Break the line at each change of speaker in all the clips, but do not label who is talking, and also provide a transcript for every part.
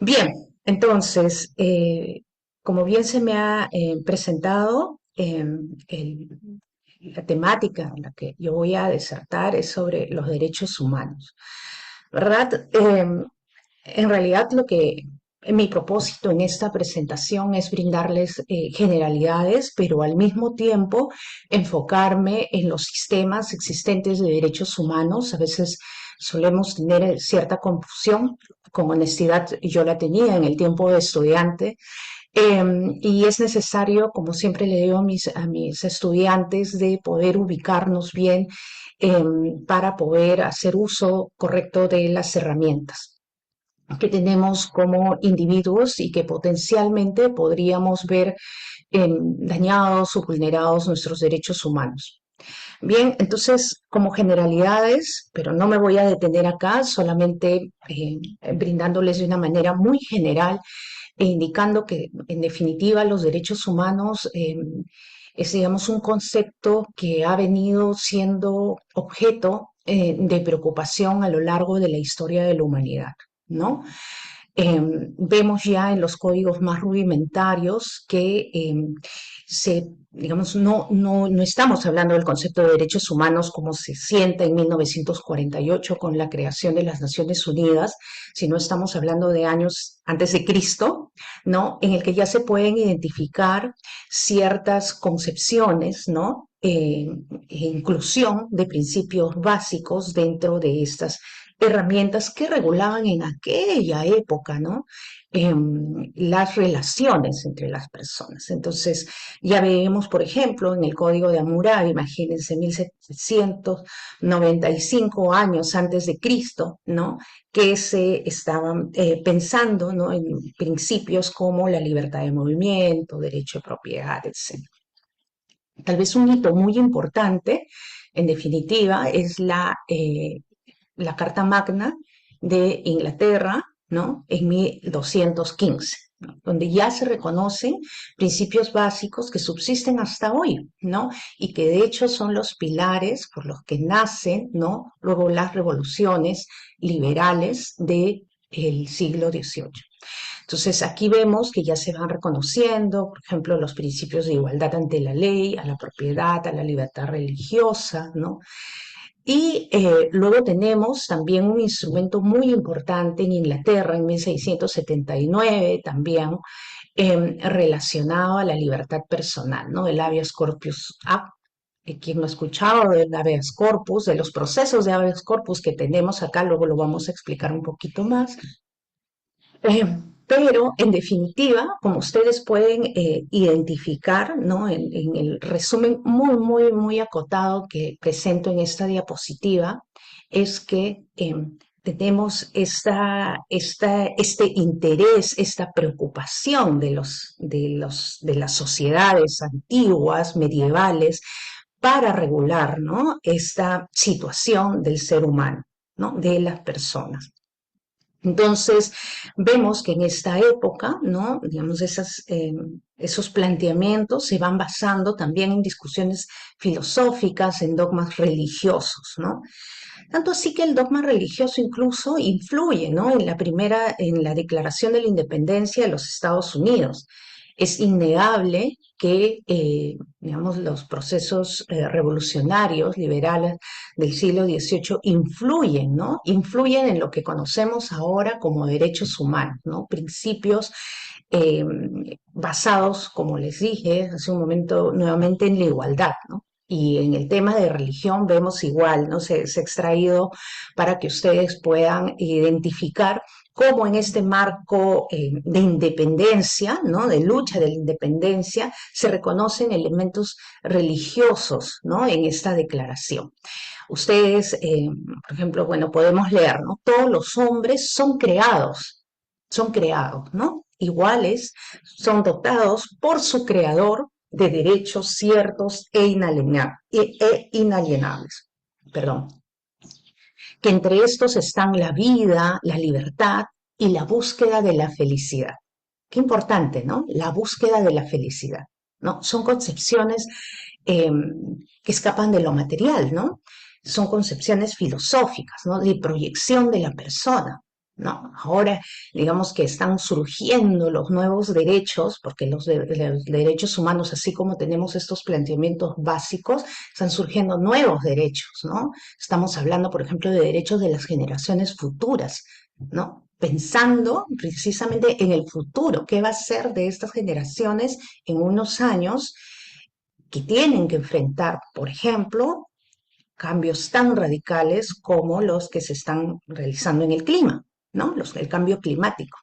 Bien, entonces, como bien se me ha presentado, la temática en la que yo voy a disertar es sobre los derechos humanos, ¿verdad? En realidad, mi propósito en esta presentación es brindarles generalidades, pero al mismo tiempo enfocarme en los sistemas existentes de derechos humanos. A veces solemos tener cierta confusión. Con honestidad, yo la tenía en el tiempo de estudiante, y es necesario, como siempre le digo a mis estudiantes, de poder ubicarnos bien para poder hacer uso correcto de las herramientas que tenemos como individuos y que potencialmente podríamos ver dañados o vulnerados nuestros derechos humanos. Bien, entonces, como generalidades, pero no me voy a detener acá, solamente brindándoles de una manera muy general e indicando que, en definitiva, los derechos humanos es, digamos, un concepto que ha venido siendo objeto de preocupación a lo largo de la historia de la humanidad, ¿no? Vemos ya en los códigos más rudimentarios que digamos, no estamos hablando del concepto de derechos humanos como se sienta en 1948 con la creación de las Naciones Unidas, sino estamos hablando de años antes de Cristo, ¿no? En el que ya se pueden identificar ciertas concepciones, ¿no? Inclusión de principios básicos dentro de estas herramientas que regulaban en aquella época, ¿no? Las relaciones entre las personas. Entonces, ya vemos, por ejemplo, en el Código de Hammurabi, imagínense, 1795 años antes de Cristo, ¿no? Que se estaban pensando, ¿no? En principios como la libertad de movimiento, derecho de propiedad, etc. Tal vez un hito muy importante, en definitiva, es la Carta Magna de Inglaterra, ¿no? En 1215, ¿no? Donde ya se reconocen principios básicos que subsisten hasta hoy, ¿no? Y que de hecho son los pilares por los que nacen, ¿no? Luego las revoluciones liberales del siglo XVIII. Entonces, aquí vemos que ya se van reconociendo, por ejemplo, los principios de igualdad ante la ley, a la propiedad, a la libertad religiosa, ¿no? Y luego tenemos también un instrumento muy importante en Inglaterra en 1679 también relacionado a la libertad personal, ¿no? El habeas corpus act. Quien no ha escuchado del habeas corpus, de los procesos de habeas corpus que tenemos acá, luego lo vamos a explicar un poquito más. Eh, pero, en definitiva, como ustedes pueden identificar, ¿no? En el resumen muy acotado que presento en esta diapositiva, es que tenemos este interés, esta preocupación de las sociedades antiguas, medievales, para regular, ¿no? Esta situación del ser humano, ¿no? De las personas. Entonces, vemos que en esta época, ¿no? Digamos, esos planteamientos se van basando también en discusiones filosóficas, en dogmas religiosos, ¿no? Tanto así que el dogma religioso incluso influye, ¿no? En la Declaración de la Independencia de los Estados Unidos. Es innegable que, digamos, los procesos revolucionarios, liberales del siglo XVIII influyen, ¿no? Influyen en lo que conocemos ahora como derechos humanos, ¿no? Principios eh, basados, como les dije hace un momento, nuevamente en la igualdad, ¿no? Y en el tema de religión vemos igual, ¿no? Se ha extraído para que ustedes puedan identificar cómo en este marco de independencia, ¿no? De lucha de la independencia, se reconocen elementos religiosos, ¿no? En esta declaración. Ustedes, por ejemplo, bueno, podemos leer, ¿no? Todos los hombres son creados, ¿no? Iguales, son dotados por su creador de derechos ciertos e inalienables. Perdón. Que entre estos están la vida, la libertad y la búsqueda de la felicidad. Qué importante, ¿no? La búsqueda de la felicidad, ¿no? Son concepciones eh, que escapan de lo material, ¿no? Son concepciones filosóficas, ¿no? De proyección de la persona. ¿no? Ahora, digamos que están surgiendo los nuevos derechos, porque los derechos humanos, así como tenemos estos planteamientos básicos, están surgiendo nuevos derechos, ¿no? Estamos hablando, por ejemplo, de derechos de las generaciones futuras, ¿no? Pensando precisamente en el futuro, qué va a ser de estas generaciones en unos años que tienen que enfrentar, por ejemplo, cambios tan radicales como los que se están realizando en el clima, ¿no? El cambio climático.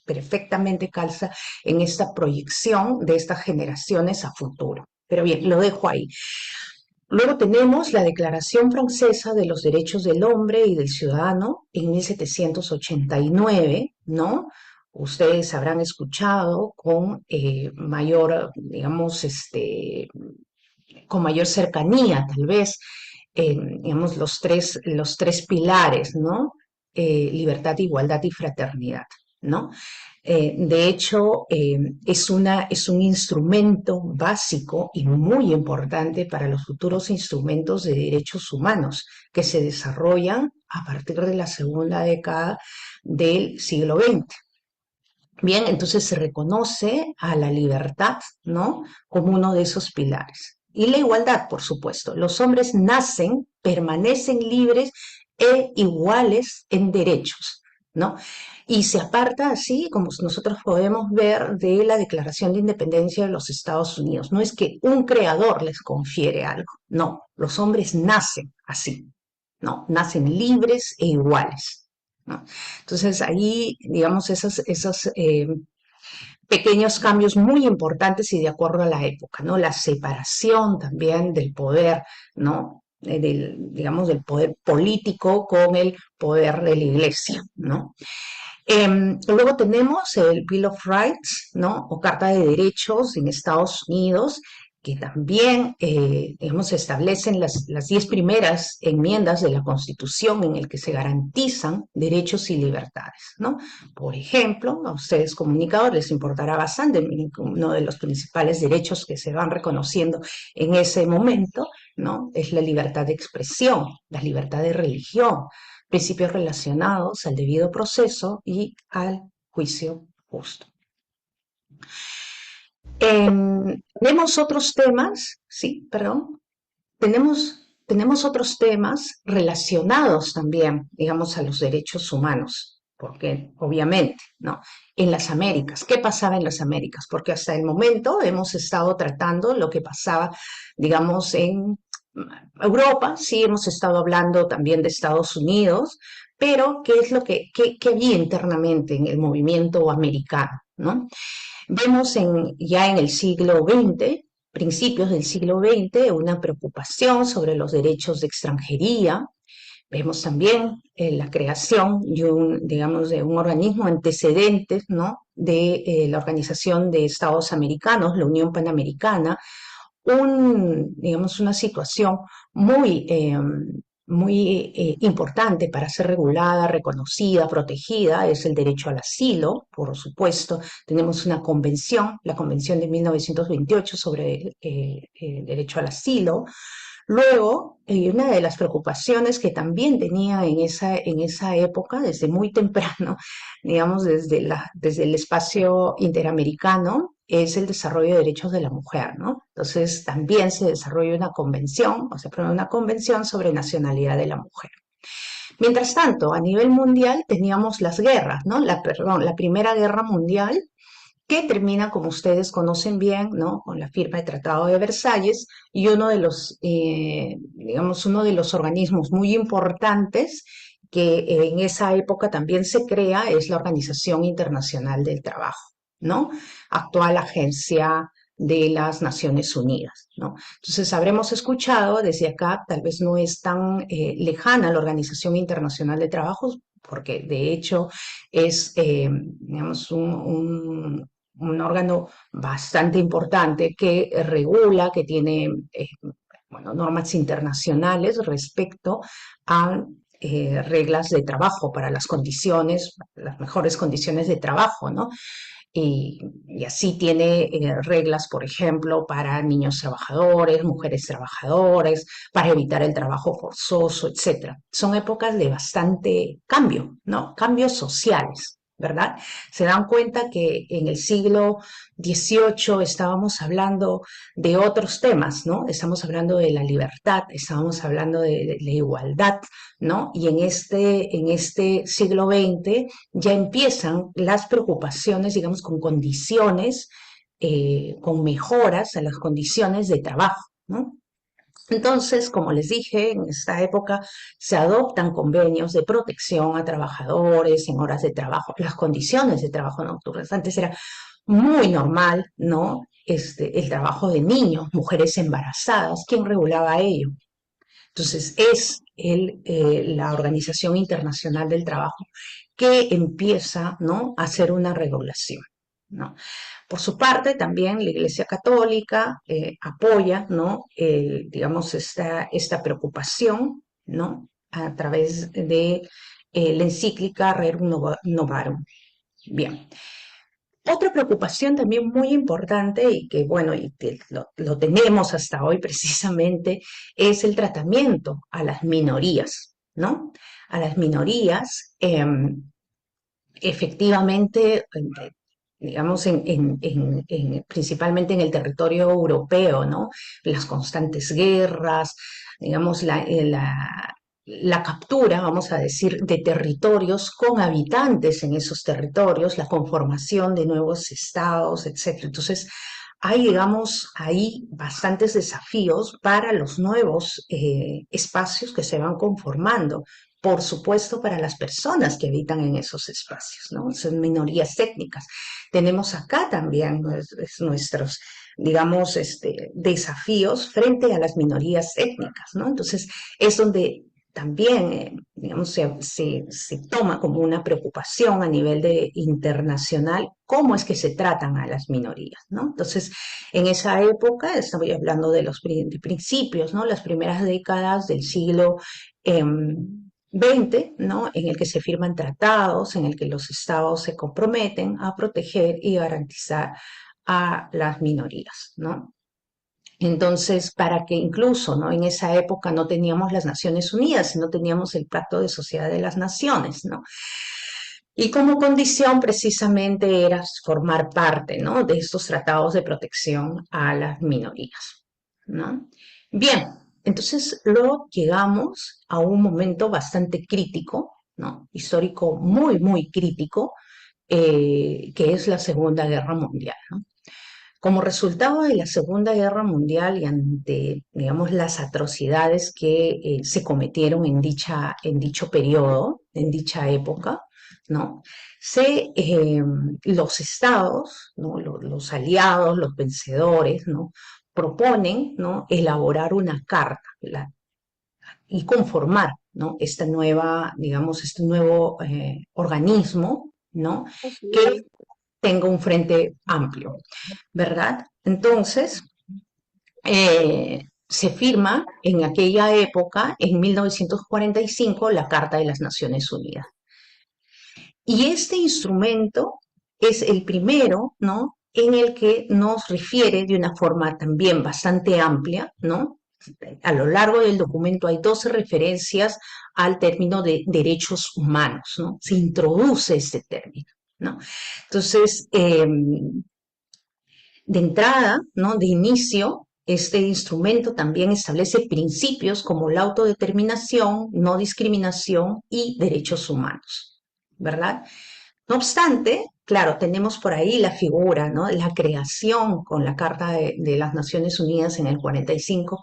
Perfectamente calza en esta proyección de estas generaciones a futuro. Pero bien, lo dejo ahí. Luego tenemos la Declaración Francesa de los Derechos del Hombre y del Ciudadano en 1789, ¿no? Ustedes habrán escuchado con mayor, digamos, con mayor cercanía, tal vez, digamos, los tres pilares, ¿no? Libertad, igualdad y fraternidad, ¿no? De hecho, es un instrumento básico y muy importante para los futuros instrumentos de derechos humanos que se desarrollan a partir de la segunda década del siglo XX. Bien, entonces se reconoce a la libertad, ¿no? Como uno de esos pilares. Y la igualdad, por supuesto. Los hombres nacen, permanecen libres e iguales en derechos, ¿no? Y se aparta así, como nosotros podemos ver, de la Declaración de Independencia de los Estados Unidos. No es que un creador les confiere algo, no, los hombres nacen así, ¿no? Nacen libres e iguales, ¿no? Entonces ahí, digamos, esos pequeños cambios muy importantes y de acuerdo a la época, ¿no? La separación también del poder, ¿no? Digamos, del poder político con el poder de la iglesia, ¿no? Luego tenemos el Bill of Rights, ¿no? O Carta de Derechos en Estados Unidos, que también, digamos, establecen las 10 primeras enmiendas de la Constitución en el que se garantizan derechos y libertades, ¿no? Por ejemplo, a ustedes comunicadores les importará bastante uno de los principales derechos que se van reconociendo en ese momento, ¿no? Es la libertad de expresión, la libertad de religión, principios relacionados al debido proceso y al juicio justo. Tenemos otros temas, sí, perdón, tenemos otros temas relacionados también, digamos, a los derechos humanos, porque obviamente, ¿no? En las Américas, ¿qué pasaba en las Américas? Porque hasta el momento hemos estado tratando lo que pasaba, digamos, en Europa, sí, hemos estado hablando también de Estados Unidos, pero ¿qué es lo qué había internamente en el movimiento americano, ¿no? Vemos ya en el siglo XX, principios del siglo XX, una preocupación sobre los derechos de extranjería. Vemos también la creación de digamos, de un organismo antecedentes, ¿no? De la Organización de Estados Americanos, la Unión Panamericana, digamos, una situación muy, importante para ser regulada, reconocida, protegida, es el derecho al asilo, por supuesto. Tenemos una convención, la Convención de 1928 sobre el derecho al asilo. Luego, una de las preocupaciones que también tenía en esa época, desde muy temprano, digamos, desde el espacio interamericano, es el desarrollo de derechos de la mujer, ¿no? Entonces, también se desarrolla una convención, o se aprueba una convención sobre nacionalidad de la mujer. Mientras tanto, a nivel mundial teníamos las guerras, ¿no? La Primera Guerra Mundial, que termina, como ustedes conocen bien, ¿no? Con la firma del Tratado de Versalles y digamos, uno de los organismos muy importantes que en esa época también se crea es la Organización Internacional del Trabajo, ¿no? Actual agencia de las Naciones Unidas, ¿no? Entonces, habremos escuchado desde acá, tal vez no es tan lejana la Organización Internacional de Trabajo, porque de hecho es, digamos, un órgano bastante importante que regula, que tiene bueno, normas internacionales respecto a reglas de trabajo para las condiciones, las mejores condiciones de trabajo, ¿no? y así tiene reglas, por ejemplo, para niños trabajadores, mujeres trabajadoras, para evitar el trabajo forzoso, etcétera. Son épocas de bastante cambio, ¿no? Cambios sociales, ¿verdad? Se dan cuenta que en el siglo XVIII estábamos hablando de otros temas, ¿no? Estamos hablando de la libertad, estábamos hablando de la igualdad, ¿no? Y en este siglo XX ya empiezan las preocupaciones, digamos, con condiciones, con mejoras a las condiciones de trabajo, ¿no? Entonces, como les dije, en esta época se adoptan convenios de protección a trabajadores en horas de trabajo, las condiciones de trabajo nocturnas. Antes era muy normal, ¿no? El trabajo de niños, mujeres embarazadas, ¿quién regulaba ello? Entonces, es la Organización Internacional del Trabajo que empieza, ¿no?, a hacer una regulación, ¿no? Por su parte, también la Iglesia Católica apoya, ¿no?, digamos, esta preocupación, ¿no?, a través de la encíclica Rerum Novarum. Bien. Otra preocupación también muy importante y que, bueno, y que lo tenemos hasta hoy precisamente, es el tratamiento a las minorías, ¿no? A las minorías, efectivamente, digamos, principalmente en el territorio europeo, ¿no? Las constantes guerras, digamos, la captura, vamos a decir, de territorios con habitantes en esos territorios, la conformación de nuevos estados, etcétera. Entonces, hay, digamos, ahí bastantes desafíos para los nuevos espacios que se van conformando. Por supuesto, para las personas que habitan en esos espacios, ¿no? Son minorías étnicas. Tenemos acá también nuestros, digamos, desafíos frente a las minorías étnicas, ¿no? Entonces, es donde también, digamos, se toma como una preocupación a nivel internacional cómo es que se tratan a las minorías, ¿no? Entonces, en esa época, estoy hablando de los principios, ¿no? Las primeras décadas del siglo XX, ¿no? En el que se firman tratados, en el que los estados se comprometen a proteger y garantizar a las minorías, ¿no? Entonces, para que incluso, ¿no?, en esa época no teníamos las Naciones Unidas, no teníamos el Pacto de Sociedad de las Naciones, ¿no? Y como condición precisamente era formar parte, ¿no?, de estos tratados de protección a las minorías, ¿no? Bien, entonces luego llegamos a un momento bastante crítico, ¿no?, histórico muy, muy crítico, que es la Segunda Guerra Mundial, ¿no? Como resultado de la Segunda Guerra Mundial y ante, digamos, las atrocidades que se cometieron en dicho periodo, en dicha época, ¿no? Los estados, ¿no?, los aliados, los vencedores, ¿no?, proponen, ¿no?, elaborar una carta y conformar, ¿no?, esta nueva, digamos, este nuevo organismo, ¿no?,
Así
que
es.
tenga un frente amplio, ¿verdad? Entonces, se firma en aquella época, en 1945, la Carta de las Naciones Unidas. Y este instrumento es el primero, ¿no?, en el que nos refiere de una forma también bastante amplia, ¿no? A lo largo del documento hay 12 referencias al término de derechos humanos, ¿no? Se introduce este término, ¿no? Entonces, de entrada, ¿no?, de inicio, este instrumento también establece principios como la autodeterminación, no discriminación y derechos humanos, ¿verdad? No obstante, claro, tenemos por ahí la figura, ¿no?, la creación con la Carta de las Naciones Unidas en el 45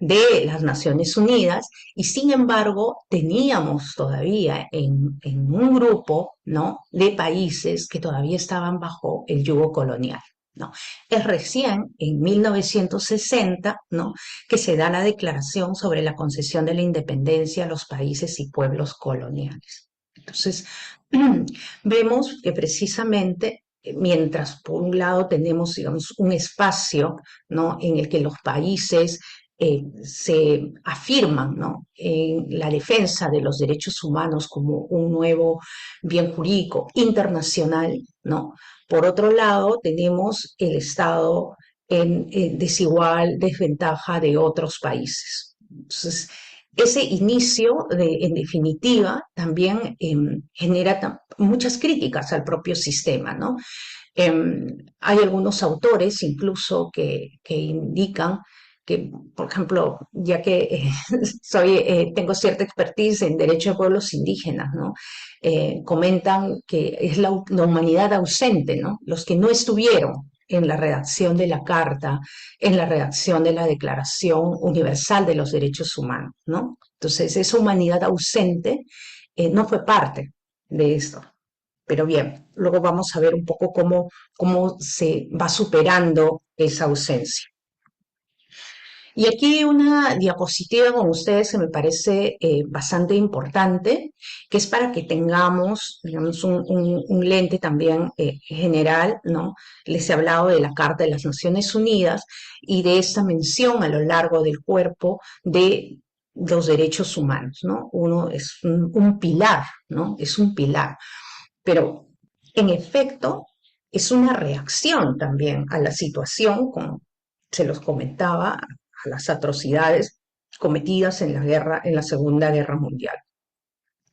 de las Naciones Unidas, y sin embargo teníamos todavía en un grupo, ¿no?, de países que todavía estaban bajo el yugo colonial, ¿no? Es recién en 1960, ¿no?, que se da la declaración sobre la concesión de la independencia a los países y pueblos coloniales. Entonces, vemos que precisamente mientras por un lado tenemos, digamos, un espacio, ¿no?, en el que los países se afirman, ¿no?, en la defensa de los derechos humanos como un nuevo bien jurídico internacional, ¿no? Por otro lado, tenemos el Estado en desigual desventaja de otros países. Entonces, ese inicio, en definitiva, también genera muchas críticas al propio sistema, ¿no? Hay algunos autores incluso que indican que, por ejemplo, ya que tengo cierta expertise en derecho de pueblos indígenas, ¿no? Comentan que es la humanidad ausente, ¿no? Los que no estuvieron en la redacción de la Carta, en la redacción de la Declaración Universal de los Derechos Humanos, ¿no? Entonces, esa humanidad ausente no fue parte de esto. Pero bien, luego vamos a ver un poco cómo se va superando esa ausencia. Y aquí una diapositiva con ustedes que me parece bastante importante, que es para que tengamos, digamos, un lente también general, ¿no? Les he hablado de la Carta de las Naciones Unidas y de esta mención a lo largo del cuerpo de los derechos humanos, ¿no? Uno es un pilar, ¿no? Es un pilar, pero en efecto es una reacción también a la situación, como se los comentaba, a las atrocidades cometidas en la guerra, en la Segunda Guerra Mundial.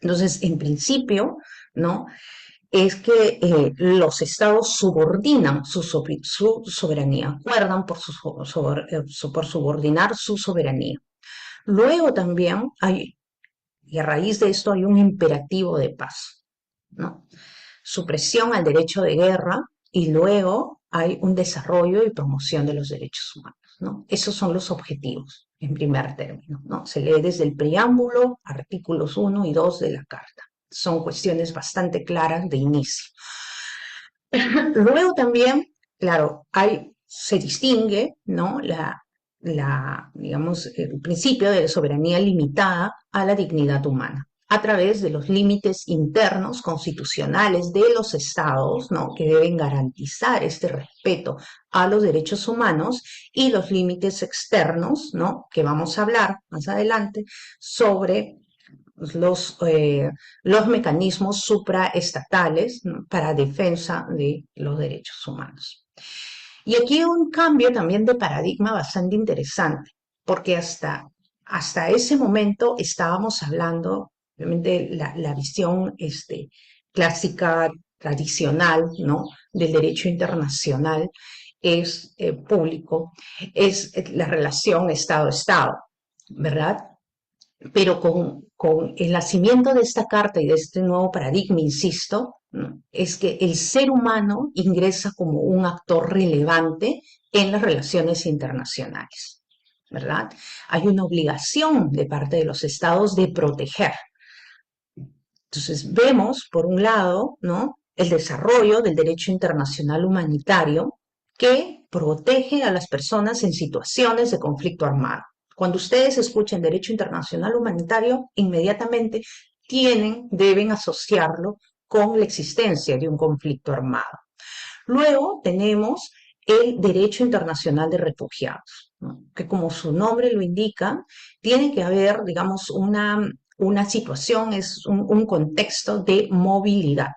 Entonces, en principio, ¿no?, es que los estados subordinan su soberanía, acuerdan por subordinar su soberanía. Luego también hay, y a raíz de esto hay un imperativo de paz, ¿no? Supresión al derecho de guerra y luego hay un desarrollo y promoción de los derechos humanos, ¿no? Esos son los objetivos, en primer término, ¿no? Se lee desde el preámbulo, artículos 1 y 2 de la Carta. Son cuestiones bastante claras de inicio. Luego también, claro, se distingue, ¿no?, digamos, el principio de la soberanía limitada a la dignidad humana a través de los límites internos constitucionales de los estados, ¿no?, que deben garantizar este respeto a los derechos humanos, y los límites externos, ¿no?, que vamos a hablar más adelante sobre los mecanismos supraestatales, ¿no?, para defensa de los derechos humanos. Y aquí hay un cambio también de paradigma bastante interesante, porque hasta ese momento estábamos hablando, obviamente, la visión clásica, tradicional, ¿no?, del derecho internacional es público, es la relación Estado-Estado, ¿verdad? Pero con el nacimiento de esta carta y de este nuevo paradigma, insisto, es que el ser humano ingresa como un actor relevante en las relaciones internacionales, ¿verdad? Hay una obligación de parte de los estados de proteger. Entonces vemos, por un lado, ¿no?, el desarrollo del derecho internacional humanitario que protege a las personas en situaciones de conflicto armado. Cuando ustedes escuchen derecho internacional humanitario, inmediatamente deben asociarlo con la existencia de un conflicto armado. Luego tenemos el derecho internacional de refugiados, ¿no?, que, como su nombre lo indica, tiene que haber, digamos, una situación, es un contexto de movilidad,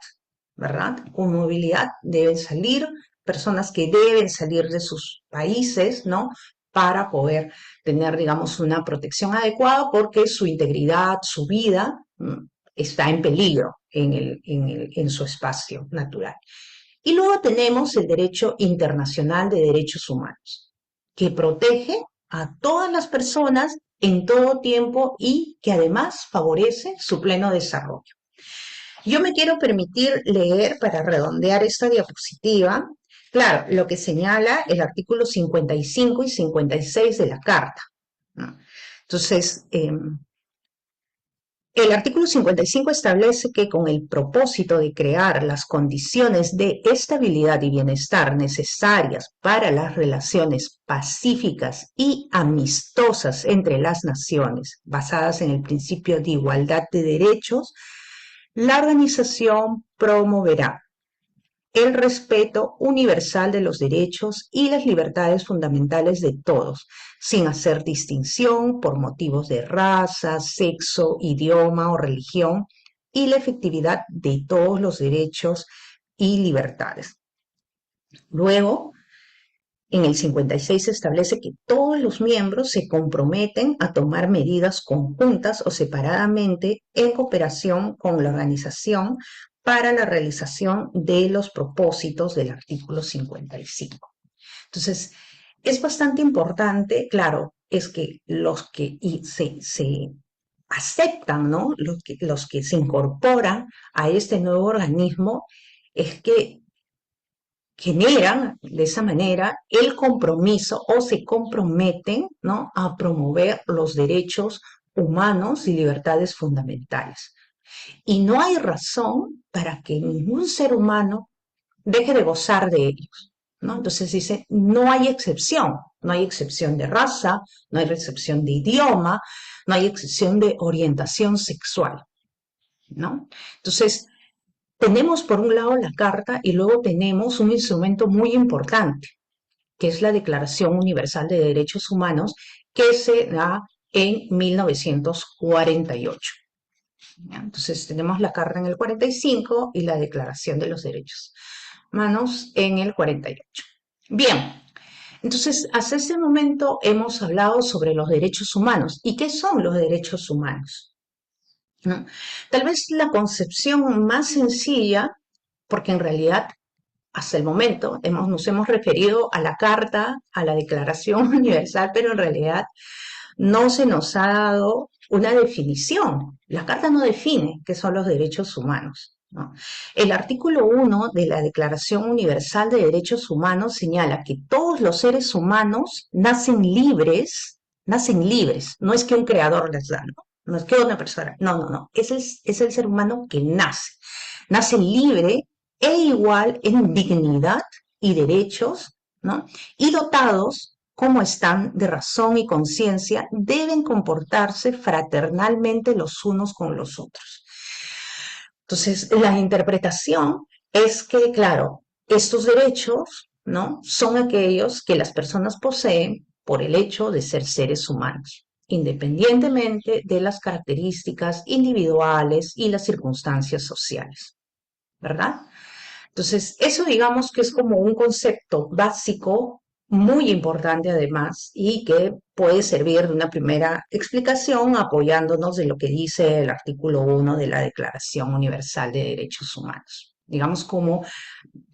¿verdad? Con movilidad deben salir personas que deben salir de sus países, ¿no?, para poder tener, digamos, una protección adecuada, porque su integridad, su vida, está en peligro en su espacio natural. Y luego tenemos el derecho internacional de derechos humanos, que protege a todas las personas en todo tiempo y que además favorece su pleno desarrollo. Yo me quiero permitir leer, para redondear esta diapositiva, claro, lo que señala el artículo 55 y 56 de la Carta, ¿no? Entonces, el artículo 55 establece que, con el propósito de crear las condiciones de estabilidad y bienestar necesarias para las relaciones pacíficas y amistosas entre las naciones, basadas en el principio de igualdad de derechos, la organización promoverá el respeto universal de los derechos y las libertades fundamentales de todos, sin hacer distinción por motivos de raza, sexo, idioma o religión, y la efectividad de todos los derechos y libertades. Luego, en el 56 se establece que todos los miembros se comprometen a tomar medidas conjuntas o separadamente en cooperación con la organización para la realización de los propósitos del artículo 55. Entonces, es bastante importante, claro, es que los que se aceptan, ¿no? Los que se incorporan a este nuevo organismo, es que generan de esa manera el compromiso o se comprometen, ¿no?, a promover los derechos humanos y libertades fundamentales. Y no hay razón para que ningún ser humano deje de gozar de ellos, ¿no? Entonces dice, no hay excepción de raza, no hay excepción de idioma, no hay excepción de orientación sexual, ¿no? Entonces, tenemos por un lado la Carta y luego tenemos un instrumento muy importante, que es la Declaración Universal de Derechos Humanos, que se da en 1948. Entonces tenemos la Carta en el 45 y la Declaración de los Derechos Humanos en el 48. Bien, entonces hasta este momento hemos hablado sobre los derechos humanos. ¿Y qué son los derechos humanos? ¿No? Tal vez la concepción más sencilla, porque en realidad hasta el momento nos hemos referido a la Carta, a la Declaración Universal, pero en realidad no se nos ha dado una definición. La Carta no define qué son los derechos humanos, ¿no? El artículo 1 de la Declaración Universal de Derechos Humanos señala que todos los seres humanos nacen libres, no es que un creador les da, ¿no? No es que una persona, no, no, no, es el ser humano que nace libre e igual en dignidad y derechos, ¿no? Y dotados como están de razón y conciencia, deben comportarse fraternalmente los unos con los otros. Entonces, la interpretación es que, claro, estos derechos, ¿no?, son aquellos que las personas poseen por el hecho de ser seres humanos, independientemente de las características individuales y las circunstancias sociales, ¿verdad? Entonces, eso digamos que es como un concepto básico, muy importante además, y que puede servir de una primera explicación apoyándonos de lo que dice el artículo 1 de la Declaración Universal de Derechos Humanos. Digamos como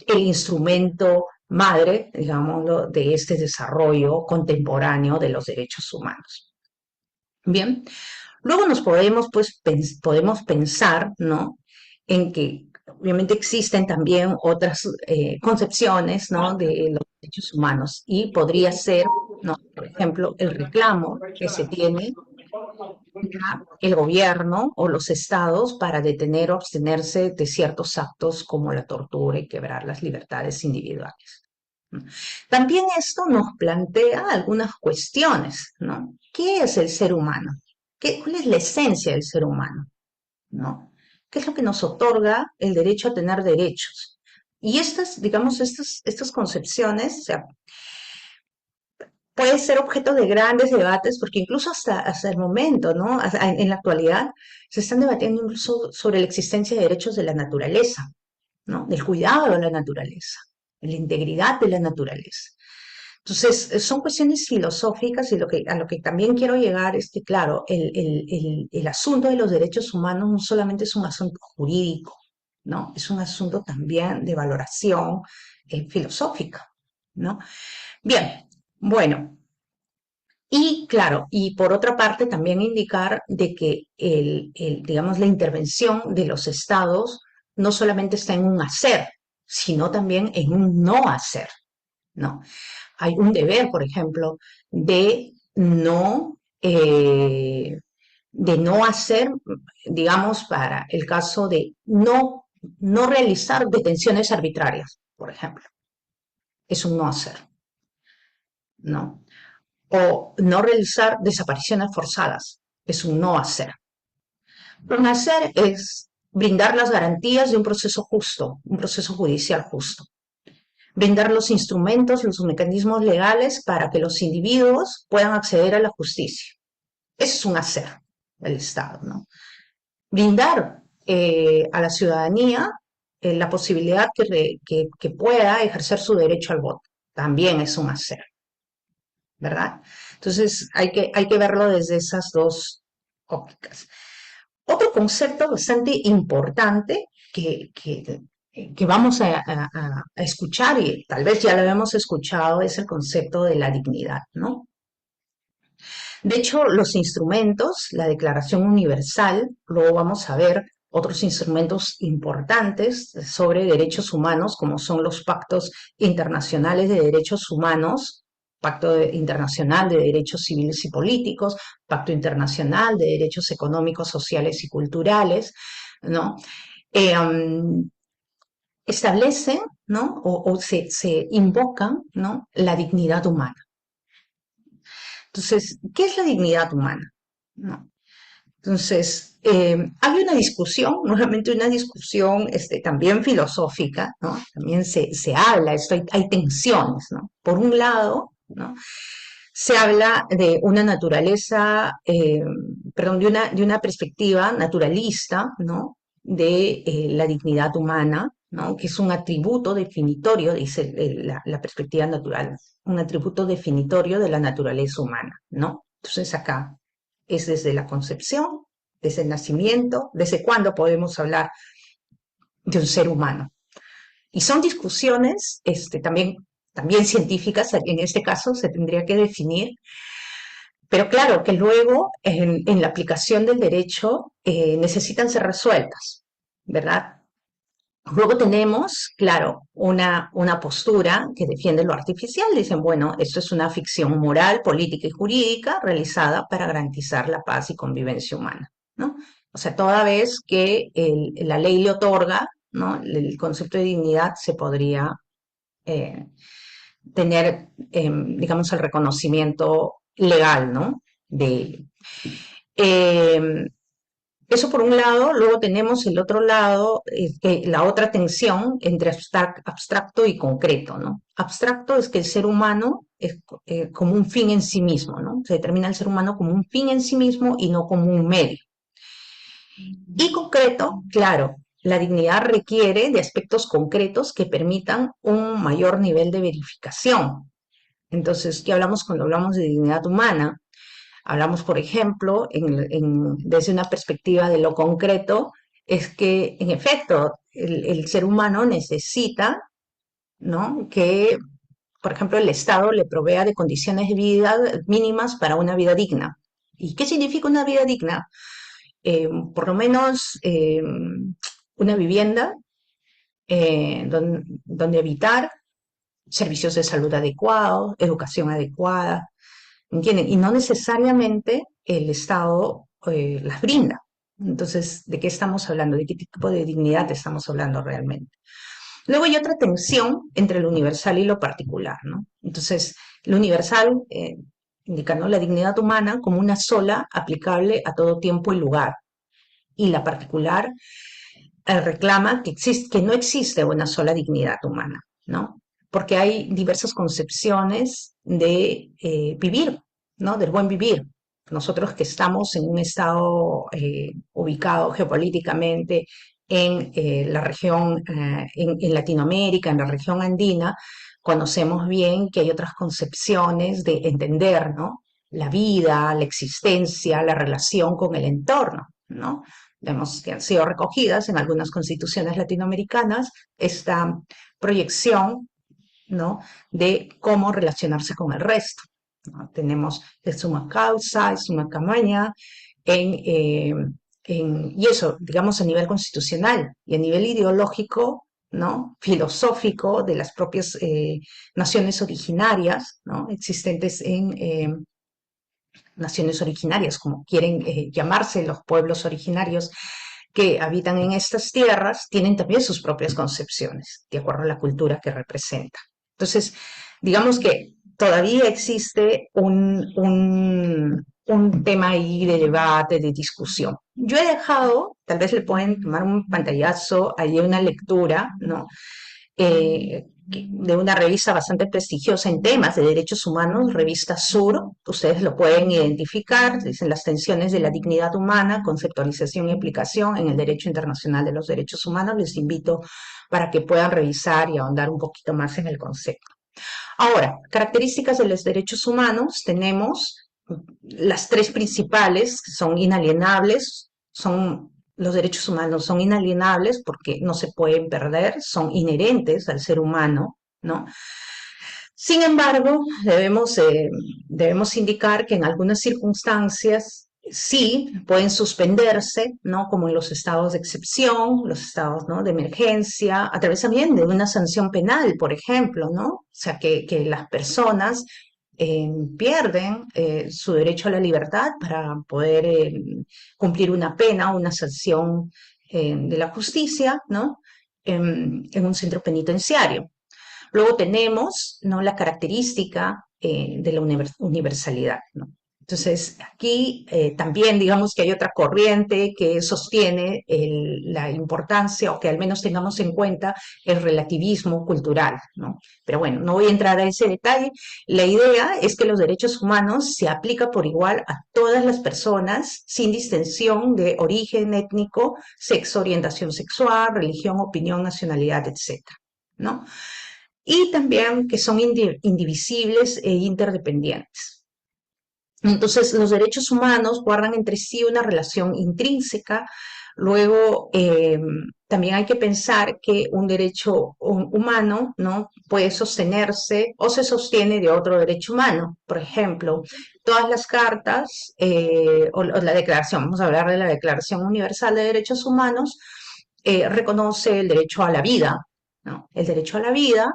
el instrumento madre, digámoslo, de este desarrollo contemporáneo de los derechos humanos. Bien, luego nos podemos, pues, podemos pensar, ¿no?, en que obviamente existen también otras concepciones, ¿no?, de los derechos humanos y podría ser, ¿no?, por ejemplo, el reclamo que se tiene el gobierno o los estados para detener o abstenerse de ciertos actos como la tortura y quebrar las libertades individuales. También esto nos plantea algunas cuestiones, ¿no? ¿Qué es el ser humano? ¿Cuál es la esencia del ser humano? ¿No? ¿Qué es lo que nos otorga el derecho a tener derechos? Y estas, digamos, estas concepciones, o sea, puede ser objeto de grandes debates, porque incluso hasta el momento, ¿no? En la actualidad, se están debatiendo incluso sobre la existencia de derechos de la naturaleza, ¿no? Del cuidado de la naturaleza, de la integridad de la naturaleza. Entonces, son cuestiones filosóficas y a lo que también quiero llegar es que, claro, el asunto de los derechos humanos no solamente es un asunto jurídico, ¿no? Es un asunto también de valoración filosófica, ¿no? Bien, bueno, y claro, y por otra parte también indicar de que digamos, la intervención de los estados no solamente está en un hacer, sino también en un no hacer, ¿no? Hay un deber, por ejemplo, de no hacer, digamos, para el caso de no realizar detenciones arbitrarias, por ejemplo. Es un no hacer, ¿no? O no realizar desapariciones forzadas. Es un no hacer. Un hacer es brindar las garantías de un proceso justo, un proceso judicial justo, brindar los instrumentos, los mecanismos legales para que los individuos puedan acceder a la justicia. Eso es un hacer del Estado, ¿no? Brindar a la ciudadanía la posibilidad que pueda ejercer su derecho al voto. También es un hacer, ¿verdad? Entonces hay que verlo desde esas dos ópticas. Otro concepto bastante importante que vamos a escuchar, y tal vez ya lo hemos escuchado, es el concepto de la dignidad, ¿no? De hecho, los instrumentos, la Declaración Universal, luego vamos a ver otros instrumentos importantes sobre derechos humanos, como son los pactos internacionales de derechos humanos, Internacional de Derechos Civiles y Políticos, Pacto Internacional de Derechos Económicos, Sociales y Culturales, ¿no? Establecen, ¿no? Se invocan, ¿no? La dignidad humana. Entonces, ¿qué es la dignidad humana? ¿No? Entonces, hay una discusión, nuevamente una discusión también filosófica, ¿no? También se habla, hay tensiones, ¿no? Por un lado, ¿no? Se habla de una naturaleza, perdón, de una perspectiva naturalista, ¿no? De la dignidad humana, ¿no? Que es un atributo definitorio, dice la perspectiva natural, un atributo definitorio de la naturaleza humana, ¿no? Entonces acá es desde la concepción, desde el nacimiento, desde cuándo podemos hablar de un ser humano. Y son discusiones también científicas, en este caso se tendría que definir, pero claro que luego en la aplicación del derecho necesitan ser resueltas, ¿verdad? Luego tenemos, claro, una postura que defiende lo artificial. Dicen, bueno, esto es una ficción moral, política y jurídica realizada para garantizar la paz y convivencia humana, ¿no? O sea, toda vez que la ley le otorga, ¿no? El concepto de dignidad se podría eh, tener, digamos, el reconocimiento legal, ¿no? De ello. Eh, Eso por un lado, luego tenemos el otro lado, la otra tensión entre abstracto y concreto, ¿no? Abstracto es que el ser humano es como un fin en sí mismo, ¿no? Se determina el ser humano como un fin en sí mismo y no como un medio. Y concreto, claro, la dignidad requiere de aspectos concretos que permitan un mayor nivel de verificación. Entonces, ¿qué hablamos cuando hablamos de dignidad humana? Hablamos, por ejemplo, desde una perspectiva de lo concreto, es que, en efecto, el ser humano necesita, ¿no? Que, por ejemplo, el Estado le provea de condiciones de vida mínimas para una vida digna. ¿Y qué significa una vida digna? Por lo menos una vivienda donde habitar, servicios de salud adecuados, educación adecuada, ¿entienden? Y no necesariamente el Estado las brinda. Entonces, ¿de qué estamos hablando? ¿De qué tipo de dignidad estamos hablando realmente? Luego hay otra tensión entre lo universal y lo particular, ¿no? Entonces, lo universal indica, ¿no?, la dignidad humana como una sola, aplicable a todo tiempo y lugar. Y la particular reclama que no existe una sola dignidad humana, ¿no? Porque hay diversas concepciones de vivir, ¿no? Del buen vivir. Nosotros que estamos en un estado ubicado geopolíticamente en la región, en Latinoamérica, en la región andina, conocemos bien que hay otras concepciones de entender, ¿no? La vida, la existencia, la relación con el entorno, ¿no? Vemos que han sido recogidas en algunas constituciones latinoamericanas esta proyección, ¿no?, de cómo relacionarse con el resto, ¿no? Tenemos el summa causa, el summa camaña, y eso, digamos, a nivel constitucional y a nivel ideológico, ¿no?, filosófico de las propias naciones originarias, ¿no?, existentes en naciones originarias, como quieren llamarse los pueblos originarios que habitan en estas tierras, tienen también sus propias concepciones, de acuerdo a la cultura que representa. Entonces, digamos que todavía existe un tema ahí de debate, de discusión. Yo he dejado, tal vez le pueden tomar un pantallazo, ahí una lectura, ¿no? De una revista bastante prestigiosa en temas de derechos humanos, revista Sur, ustedes lo pueden identificar, dicen las tensiones de la dignidad humana, conceptualización y aplicación en el derecho internacional de los derechos humanos. Les invito para que puedan revisar y ahondar un poquito más en el concepto. Ahora, características de los derechos humanos, tenemos las tres principales, que son inalienables, los derechos humanos son inalienables porque no se pueden perder, son inherentes al ser humano, ¿no? Sin embargo, debemos indicar que en algunas circunstancias sí pueden suspenderse, ¿no? Como en los estados de excepción, los estados, ¿no? de emergencia, a través también de una sanción penal, por ejemplo, ¿no? O sea, que las personas pierden su derecho a la libertad para poder cumplir una pena, una sanción de la justicia, ¿no? En un centro penitenciario. Luego tenemos, ¿no? la característica de la universalidad, ¿no? Entonces, aquí también digamos que hay otra corriente que sostiene la importancia, o que al menos tengamos en cuenta, el relativismo cultural, ¿no? Pero bueno, no voy a entrar a ese detalle. La idea es que los derechos humanos se aplican por igual a todas las personas, sin distinción de origen étnico, sexo, orientación sexual, religión, opinión, nacionalidad, etcétera, ¿no? Y también que son indivisibles e interdependientes. Entonces, los derechos humanos guardan entre sí una relación intrínseca. Luego, también hay que pensar que un derecho humano, ¿no? puede sostenerse o se sostiene de otro derecho humano. Por ejemplo, todas las cartas o la declaración, vamos a hablar de la Declaración Universal de Derechos Humanos, reconoce el derecho a la vida, ¿no? El derecho a la vida,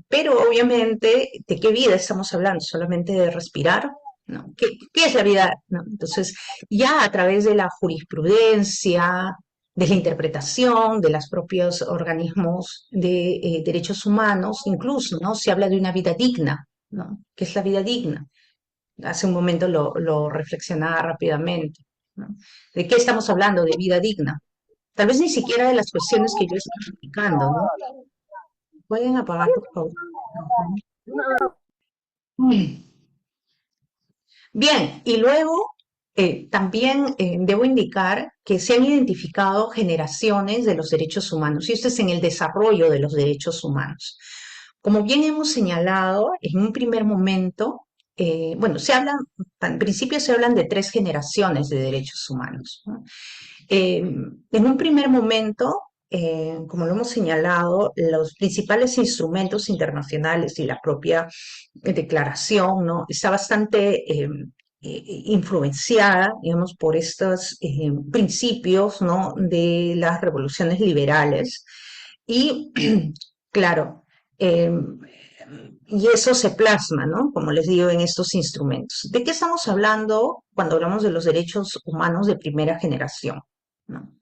pero obviamente, ¿de qué vida estamos hablando? ¿Solamente de respirar? ¿No? ¿Qué es la vida? ¿No? Entonces, ya a través de la jurisprudencia, de la interpretación de los propios organismos de derechos humanos, incluso, ¿no? Se habla de una vida digna, ¿no? ¿Qué es la vida digna? Hace un momento lo reflexionaba rápidamente, ¿no? ¿De qué estamos hablando de vida digna? Tal vez ni siquiera de las cuestiones que yo estoy explicando, ¿no? Pueden apagar, por favor. Mm. Bien, y luego también debo indicar que se han identificado generaciones de los derechos humanos, y esto es en el desarrollo de los derechos humanos. Como bien hemos señalado, en un primer momento, bueno, en principio se hablan de tres generaciones de derechos humanos, ¿no? En un primer momento, como lo hemos señalado, los principales instrumentos internacionales y la propia declaración, ¿no? está bastante influenciada, digamos, por estos principios, ¿no? de las revoluciones liberales. Y, claro, eh, y eso se plasma, ¿no? Como les digo, en estos instrumentos. ¿De qué estamos hablando cuando hablamos de los derechos humanos de primera generación? ¿No?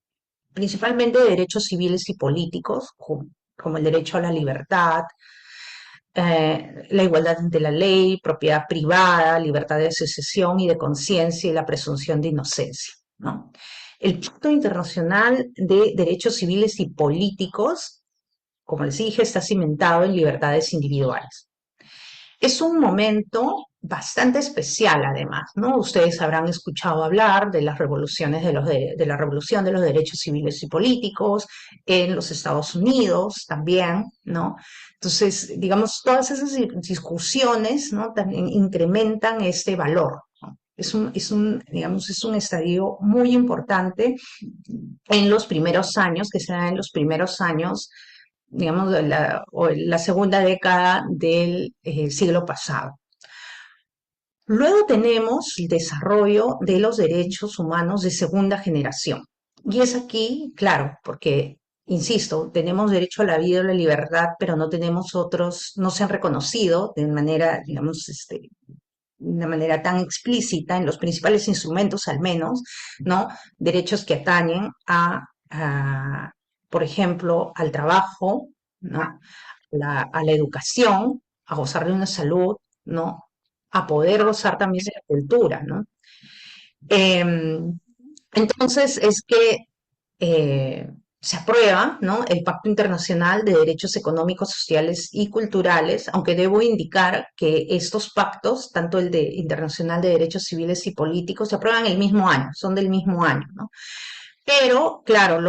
Principalmente de derechos civiles y políticos, como el derecho a la libertad, la igualdad ante la ley, propiedad privada, libertad de asociación y de conciencia y la presunción de inocencia, ¿no? El Pacto Internacional de Derechos Civiles y Políticos, como les dije, está cimentado en libertades individuales. Es un momento bastante especial, además, ¿no? Ustedes habrán escuchado hablar de las revoluciones de la revolución de los derechos civiles y políticos en los Estados Unidos también, ¿no? Entonces, digamos, todas esas discusiones, ¿no? También incrementan este valor, ¿no? Digamos, es un estadio muy importante en los primeros años, que se da en los primeros años, digamos, o la segunda década del siglo pasado. Luego tenemos el desarrollo de los derechos humanos de segunda generación. Y es aquí, claro, porque, insisto, tenemos derecho a la vida y a la libertad, pero no tenemos otros, no se han reconocido de manera, digamos, de una manera tan explícita en los principales instrumentos, al menos, ¿no? Derechos que atañen por ejemplo, al trabajo, ¿no? A la educación, a gozar de una salud, ¿no? a poder gozar también de la cultura, ¿no? Em, entonces es que eh, se aprueba, ¿no?, el Pacto Internacional de Derechos Económicos, Sociales y Culturales, aunque debo indicar que estos pactos, tanto el de Internacional de Derechos Civiles y Políticos, se aprueban el mismo año, son del mismo año, ¿no? Pero, claro,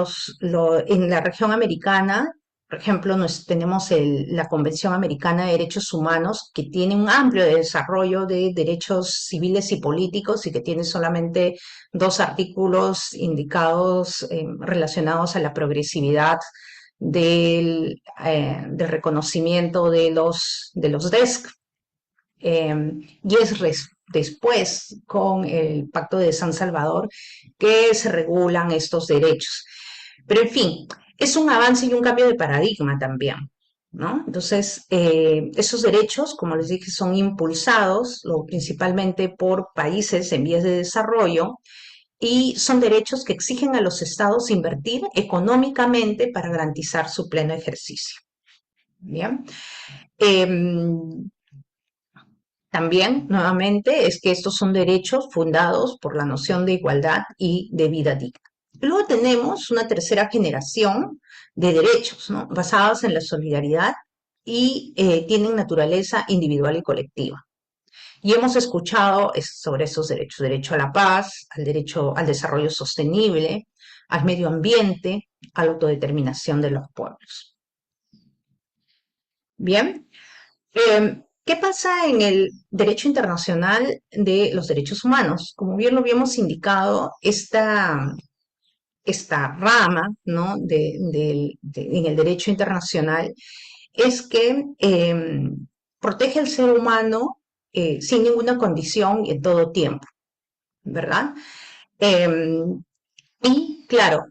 en la región americana, por ejemplo, tenemos la Convención Americana de Derechos Humanos, que tiene un amplio desarrollo de derechos civiles y políticos y que tiene solamente dos artículos indicados relacionados a la progresividad del reconocimiento de los DESC. Y es después, con el Pacto de San Salvador, que se regulan estos derechos. Pero en fin, es un avance y un cambio de paradigma también, ¿no? Entonces, esos derechos, como les dije, son impulsados principalmente por países en vías de desarrollo y son derechos que exigen a los estados invertir económicamente para garantizar su pleno ejercicio. Bien. También, nuevamente, es que estos son derechos fundados por la noción de igualdad y de vida digna. Luego tenemos una tercera generación de derechos, ¿no?, basados en la solidaridad y tienen naturaleza individual y colectiva. Y hemos escuchado sobre esos derechos: derecho a la paz, al derecho al desarrollo sostenible, al medio ambiente, a la autodeterminación de los pueblos. Bien. ¿Qué pasa en el derecho internacional de los derechos humanos? Como bien lo habíamos indicado, esta rama, ¿no?, en el derecho internacional es que protege al ser humano sin ninguna condición y en todo tiempo, ¿verdad? Em, y claro,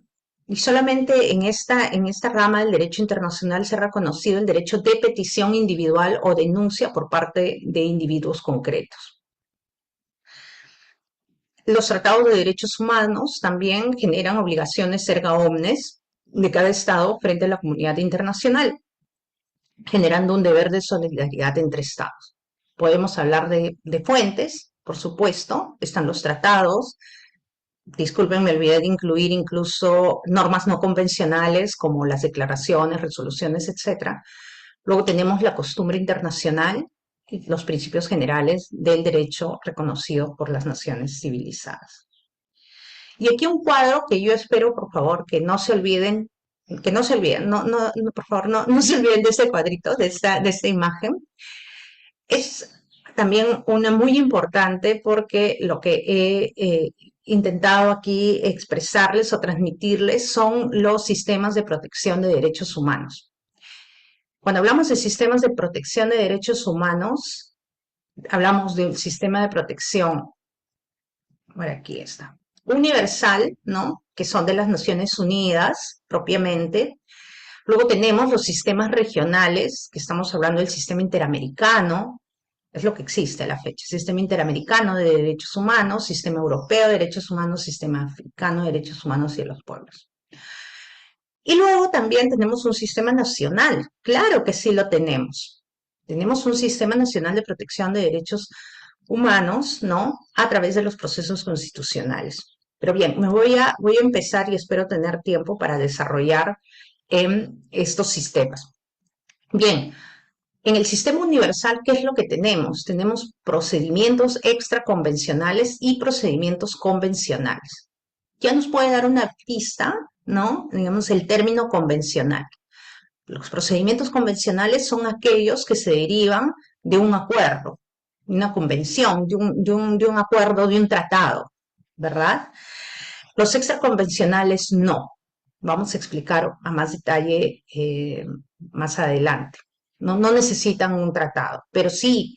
y solamente en esta rama del derecho internacional se ha reconocido el derecho de petición individual o denuncia por parte de individuos concretos. Los tratados de derechos humanos también generan obligaciones erga omnes de cada Estado frente a la comunidad internacional, generando un deber de solidaridad entre Estados. Podemos hablar de fuentes, por supuesto, están los tratados. Disculpen, me olvidé de incluir incluso normas no convencionales como las declaraciones, resoluciones, etcétera. Luego tenemos la costumbre internacional y los principios generales del derecho reconocidos por las naciones civilizadas. Y aquí un cuadro que yo espero, por favor, que no se olviden, por favor, no se olviden de este cuadrito, de esta imagen. Es también una muy importante porque lo que he intentado aquí expresarles o transmitirles son los sistemas de protección de derechos humanos. Cuando hablamos de sistemas de protección de derechos humanos, hablamos de un sistema de protección, por aquí está, universal, ¿no?, que son de las Naciones Unidas propiamente. Luego tenemos los sistemas regionales, que estamos hablando del sistema interamericano, es lo que existe a la fecha: sistema interamericano de derechos humanos, sistema europeo de derechos humanos, sistema africano de derechos humanos y de los pueblos. Y luego también tenemos un sistema nacional, claro que sí lo tenemos. Tenemos un sistema nacional de protección de derechos humanos, ¿no?, a través de los procesos constitucionales. Pero bien, voy a empezar y espero tener tiempo para desarrollar estos sistemas. Bien, en el sistema universal, ¿qué es lo que tenemos? Tenemos procedimientos extraconvencionales y procedimientos convencionales. Ya nos puede dar una pista, ¿no?, digamos, el término convencional. Los procedimientos convencionales son aquellos que se derivan de un acuerdo, de una convención, de un acuerdo, de un tratado, ¿verdad? Los extraconvencionales no. Vamos a explicar a más detalle más adelante. No necesitan un tratado, pero sí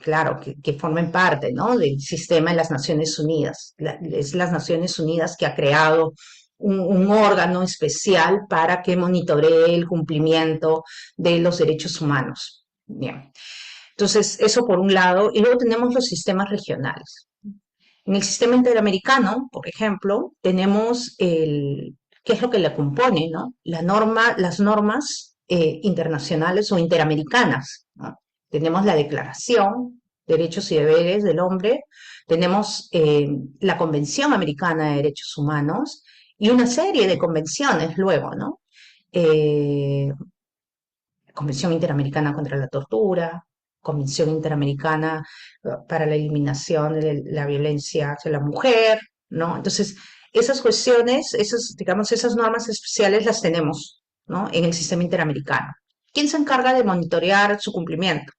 claro, que formen parte, ¿no?, del sistema de las Naciones Unidas. Es las Naciones Unidas que ha creado un órgano especial para que monitoree el cumplimiento de los derechos humanos. Bien, entonces eso por un lado. Y luego tenemos los sistemas regionales. En el sistema interamericano, por ejemplo, tenemos ¿qué es lo que le compone, ¿no?, las normas internacionales o interamericanas, ¿no? Tenemos la declaración, derechos y deberes del hombre, tenemos la Convención Americana de Derechos Humanos y una serie de convenciones luego, ¿no? Eh, Convención Interamericana contra la Tortura, Convención Interamericana para la Eliminación de la Violencia hacia la Mujer, ¿no? Entonces, esas cuestiones, esas, digamos, esas normas especiales las tenemos, ¿no? En el sistema interamericano. ¿Quién se encarga de monitorear su cumplimiento?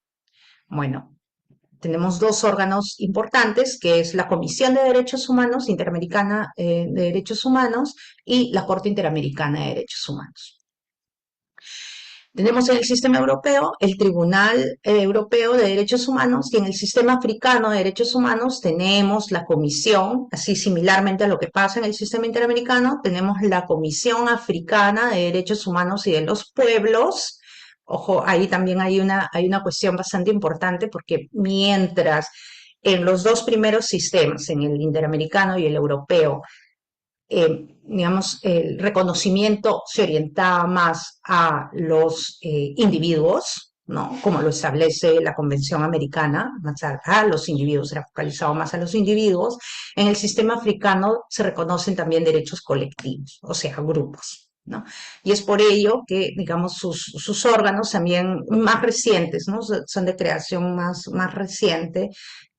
Bueno, tenemos dos órganos importantes, que es la Comisión de Derechos Humanos Interamericana de Derechos Humanos y la Corte Interamericana de Derechos Humanos. Tenemos en el sistema europeo el Tribunal Europeo de Derechos Humanos y en el sistema africano de derechos humanos tenemos la comisión, así similarmente a lo que pasa en el sistema interamericano, tenemos la Comisión Africana de Derechos Humanos y de los Pueblos. Ojo, ahí también hay una cuestión bastante importante porque mientras en los dos primeros sistemas, en el interamericano y el europeo, digamos, el reconocimiento se orientaba más a los individuos, ¿no? Como lo establece la Convención Americana, más a los individuos, era focalizado más a los individuos. En el sistema africano se reconocen también derechos colectivos, o sea, grupos, ¿no? Y es por ello que, digamos, sus órganos también más recientes, ¿no? Son de creación más reciente,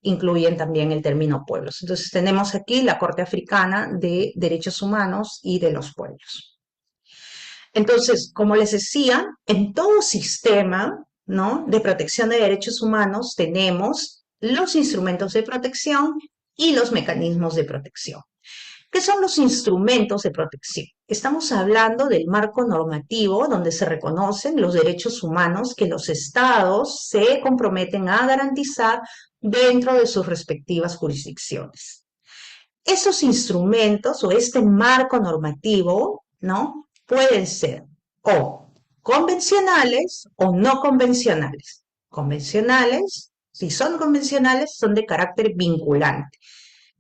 incluyen también el término pueblos. Entonces tenemos aquí la Corte Africana de Derechos Humanos y de los Pueblos. Entonces, como les decía, en todo sistema, ¿no?, de protección de derechos humanos tenemos los instrumentos de protección y los mecanismos de protección. ¿Qué son los instrumentos de protección? Estamos hablando del marco normativo donde se reconocen los derechos humanos que los estados se comprometen a garantizar dentro de sus respectivas jurisdicciones. Esos instrumentos o este marco normativo, ¿no?, pueden ser o convencionales o no convencionales. Convencionales, si son convencionales, son de carácter vinculante.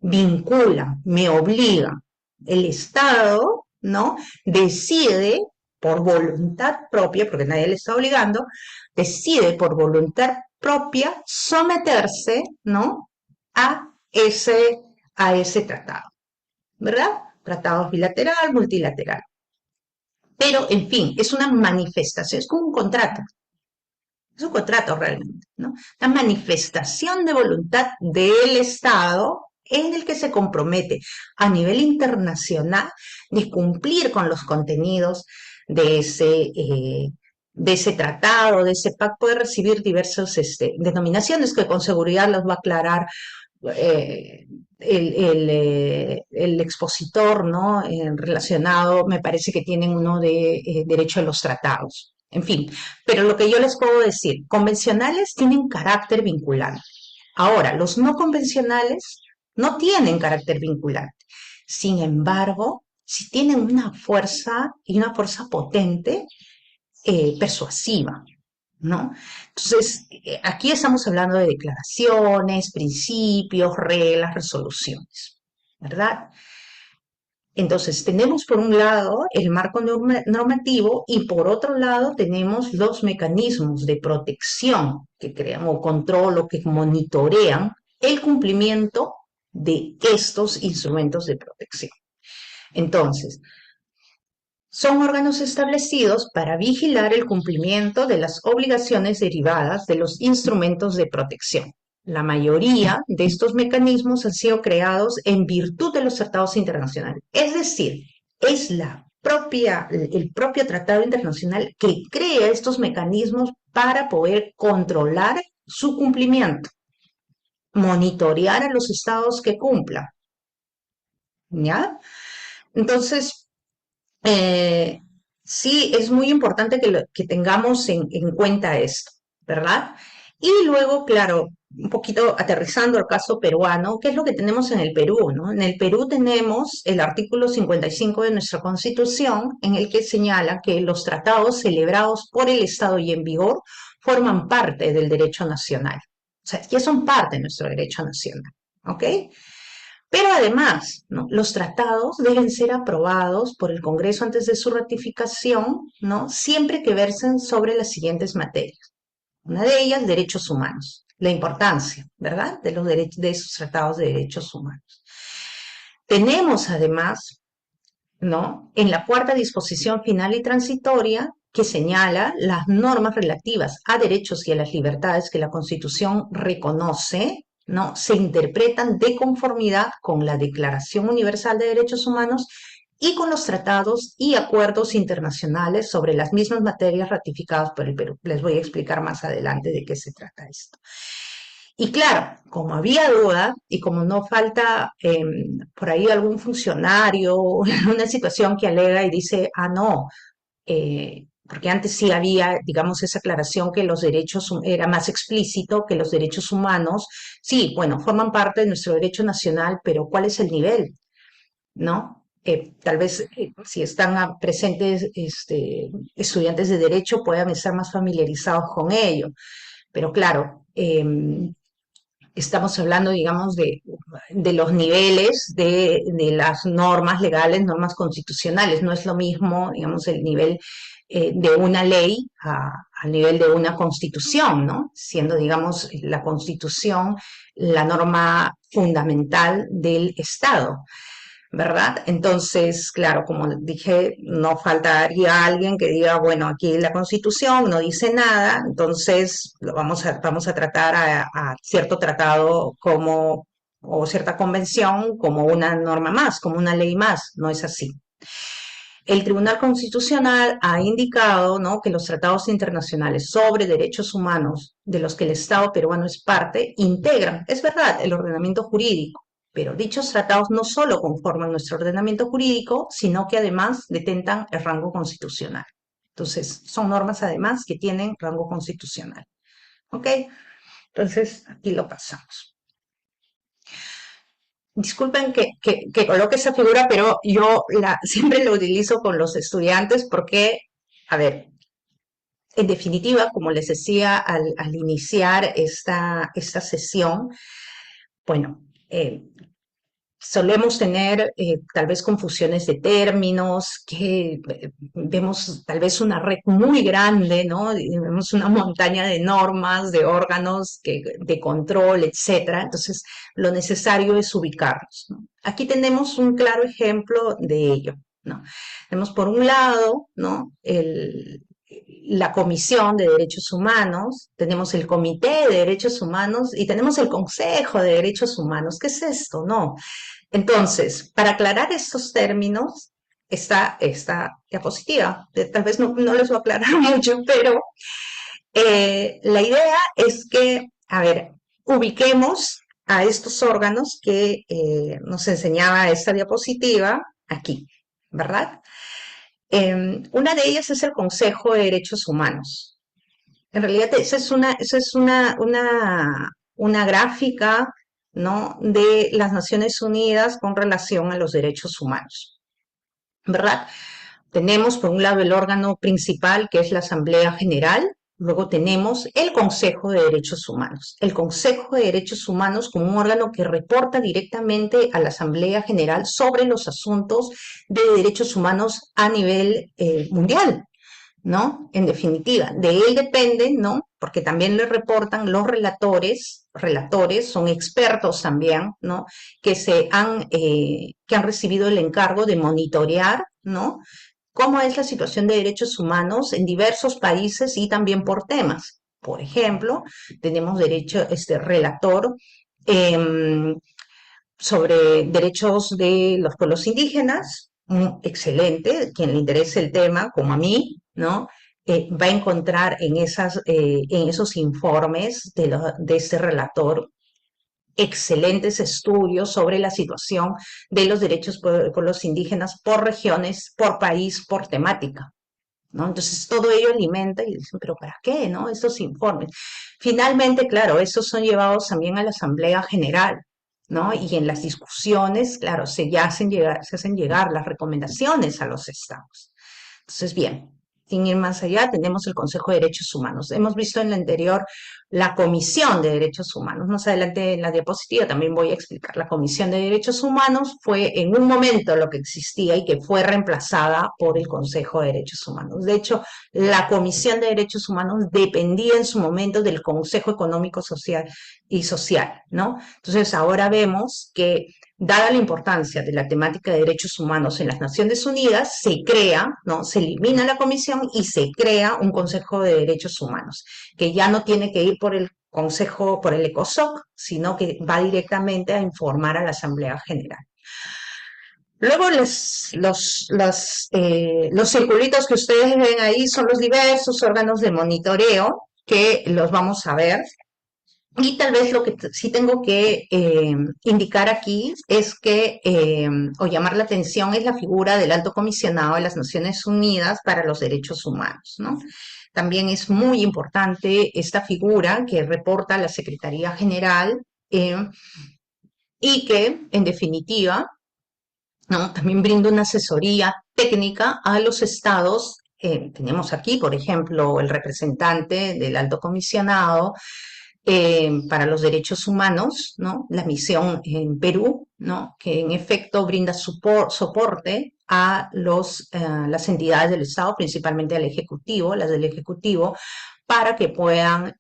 Vinculan, me obligan. El Estado, ¿no?, decide por voluntad propia, porque nadie le está obligando, decide por voluntad propia someterse, ¿no?, a ese tratado, ¿verdad? Tratado bilateral, multilateral. Pero, en fin, es una manifestación, es como es un contrato realmente, ¿no? Una manifestación de voluntad del Estado en el que se compromete a nivel internacional de cumplir con los contenidos de de ese tratado, de ese pacto, puede recibir diversas denominaciones que con seguridad los va a aclarar eh, el expositor, ¿no? Relacionado, me parece que tienen uno de derecho a los tratados. En fin, pero lo que yo les puedo decir, convencionales tienen carácter vinculante. Ahora, los no convencionales no tienen carácter vinculante. Sin embargo, sí tienen una fuerza y una fuerza potente, persuasiva, ¿no? Entonces, aquí estamos hablando de declaraciones, principios, reglas, resoluciones, ¿verdad? Entonces, tenemos por un lado el marco normativo y por otro lado tenemos los mecanismos de protección que crean o control o que monitorean el cumplimiento de estos instrumentos de protección. Entonces, son órganos establecidos para vigilar el cumplimiento de las obligaciones derivadas de los instrumentos de protección. La mayoría de estos mecanismos han sido creados en virtud de los tratados internacionales. Es decir, es el propio tratado internacional que crea estos mecanismos para poder controlar su cumplimiento, monitorear a los estados que cumplan. ¿Ya? Entonces, eh, sí, es muy importante que tengamos en cuenta esto, ¿verdad? Y luego, claro, un poquito aterrizando al caso peruano, ¿qué es lo que tenemos en el Perú, no? En el Perú tenemos el artículo 55 de nuestra Constitución, en el que señala que los tratados celebrados por el Estado y en vigor forman parte del derecho nacional. O sea, ya son parte de nuestro derecho nacional, ¿ok? Pero además, ¿no?, los tratados deben ser aprobados por el Congreso antes de su ratificación, ¿no?, siempre que versen sobre las siguientes materias. Una de ellas, derechos humanos. la importancia, ¿verdad?, de los derechos, de esos tratados de derechos humanos. Tenemos además, ¿no?, en la cuarta disposición final y transitoria, que señala las normas relativas a derechos y a las libertades que la Constitución reconoce, ¿no?, se interpretan de conformidad con la Declaración Universal de Derechos Humanos y con los tratados y acuerdos internacionales sobre las mismas materias ratificados por el Perú. Les voy a explicar más adelante de qué se trata esto. Y claro, como había duda y como no falta por ahí algún funcionario en una situación que alega y dice, ah, no, porque antes sí había, digamos, esa aclaración que los derechos, era más explícito que los derechos humanos, sí, bueno, forman parte de nuestro derecho nacional, pero ¿cuál es el nivel? ¿No? Tal vez si están presentes estudiantes de derecho puedan estar más familiarizados con ello, pero claro, estamos hablando, digamos, de los niveles de las normas legales, normas constitucionales. No es lo mismo, digamos, el nivel de una ley al nivel de una constitución, ¿no? Siendo, digamos, la constitución la norma fundamental del Estado. ¿Verdad? Entonces, claro, como dije, no faltaría alguien que diga, bueno, aquí la Constitución no dice nada, entonces vamos a tratar a cierto tratado como, o cierta convención como una norma más, como una ley más. No es así. El Tribunal Constitucional ha indicado, ¿no?, que los tratados internacionales sobre derechos humanos de los que el Estado peruano es parte integran, es verdad, el ordenamiento jurídico, pero dichos tratados no solo conforman nuestro ordenamiento jurídico, sino que además detentan el rango constitucional. Entonces, son normas además que tienen rango constitucional. ¿Ok? Entonces, aquí lo pasamos. Disculpen que coloque esa figura, pero yo siempre lo utilizo con los estudiantes porque, a ver, en definitiva, como les decía al iniciar esta sesión, bueno, solemos tener tal vez confusiones de términos, que vemos tal vez una red muy grande, ¿no? Y vemos una montaña de normas, de órganos, de control, etcétera. Entonces, lo necesario es ubicarnos, ¿no? Aquí tenemos un claro ejemplo de ello, ¿no? Tenemos por un lado, ¿no?, la Comisión de Derechos Humanos, tenemos el Comité de Derechos Humanos y tenemos el Consejo de Derechos Humanos. ¿Qué es esto? No. Entonces, para aclarar estos términos, está esta diapositiva. Tal vez no les voy a aclarar mucho, pero la idea es que, a ver, ubiquemos a estos órganos que nos enseñaba esta diapositiva aquí, ¿verdad? Una de ellas es el Consejo de Derechos Humanos. En realidad, esa es una gráfica, ¿no?, de las Naciones Unidas con relación a los derechos humanos, ¿verdad? Tenemos, por un lado, el órgano principal, que es la Asamblea General. Luego tenemos el Consejo de Derechos Humanos. El Consejo de Derechos Humanos como un órgano que reporta directamente a la Asamblea General sobre los asuntos de derechos humanos a nivel mundial, ¿no? En definitiva, de él depende, ¿no? Porque también le reportan los relatores son expertos también, ¿no? Que han recibido el encargo de monitorear, ¿no?, cómo es la situación de derechos humanos en diversos países y también por temas. Por ejemplo, tenemos este relator eh, sobre derechos de los pueblos indígenas, excelente, quien le interese el tema, como a mí, ¿no? Va a encontrar en esos informes de este relator excelentes estudios sobre la situación de los derechos de pueblos indígenas por regiones, por país, por temática, ¿no? Entonces todo ello alimenta y dicen, pero ¿para qué, no? Estos informes. Finalmente, claro, estos son llevados también a la Asamblea General, ¿no? Y en las discusiones, claro, se hacen llegar las recomendaciones a los estados. Entonces, bien. sin ir más allá, tenemos el Consejo de Derechos Humanos. Hemos visto en la anterior la Comisión de Derechos Humanos. Más adelante en la diapositiva también voy a explicar. La Comisión de Derechos Humanos fue en un momento lo que existía y que fue reemplazada por el Consejo de Derechos Humanos. De hecho, la Comisión de Derechos Humanos dependía en su momento del Consejo Económico Social y Social, ¿no? Entonces ahora vemos que dada la importancia de la temática de derechos humanos en las Naciones Unidas, se crea, ¿no? Se elimina la comisión y se crea un Consejo de Derechos Humanos, que ya no tiene que ir por el Consejo, por el ECOSOC, sino que va directamente a informar a la Asamblea General. Luego los circulitos que ustedes ven ahí son los diversos órganos de monitoreo que los vamos a ver. Y tal vez lo que sí tengo que indicar aquí es que, o llamar la atención, es la figura del Alto Comisionado de las Naciones Unidas para los Derechos Humanos, ¿no? También es muy importante esta figura que reporta a la Secretaría General y que, en definitiva, ¿no? También brinda una asesoría técnica a los estados. Tenemos aquí, por ejemplo, el representante del Alto Comisionado para los Derechos Humanos, ¿no? La misión en Perú, ¿no? Que en efecto brinda soporte a las entidades del Estado, principalmente al Ejecutivo, las del Ejecutivo, para que puedan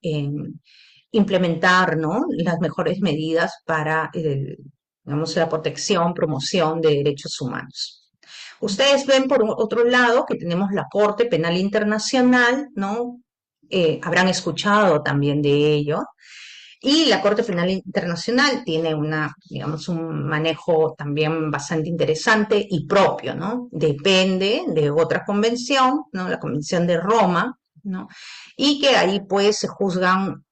implementar, ¿no? Las mejores medidas para digamos, la protección, promoción de derechos humanos. Ustedes ven por otro lado que tenemos la Corte Penal Internacional, ¿no? Habrán escuchado también de ello. Y la Corte Penal Internacional tiene digamos, un manejo también bastante interesante y propio, ¿no? Depende de otra convención, ¿no? La Convención de Roma, ¿no? Y que ahí pues se juzgan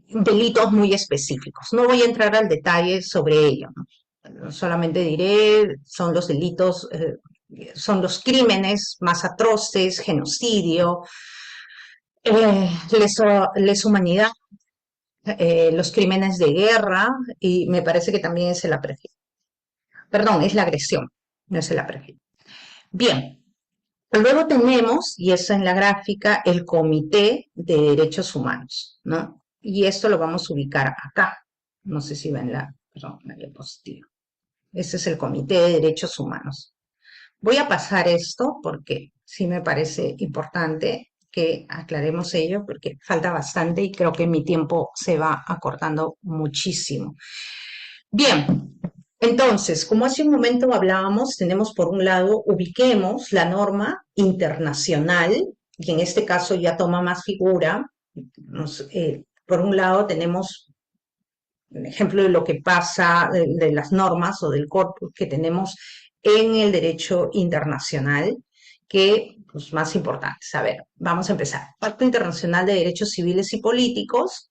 delitos muy específicos. No voy a entrar al detalle sobre ello, ¿no? Solamente diré, son los delitos, son los crímenes más atroces, genocidio, lesa humanidad, los crímenes de guerra, y me parece que también es el apretio. Perdón, es la agresión, no es el apretio. Bien, luego tenemos, y eso en la gráfica, el Comité de Derechos Humanos, ¿no? Y esto lo vamos a ubicar acá. No sé si ven la diapositiva. Ese es el Comité de Derechos Humanos. Voy a pasar esto porque sí me parece importante que aclaremos ello, porque falta bastante y creo que mi tiempo se va acortando muchísimo. Bien, entonces, como hace un momento hablábamos, tenemos por un lado, ubiquemos la norma internacional, y en este caso ya toma más figura. Por un lado tenemos un ejemplo de lo que pasa, de las normas o del corpus que tenemos en el derecho internacional, que, pues, más importante. A ver, vamos a empezar. Pacto Internacional de Derechos Civiles y Políticos.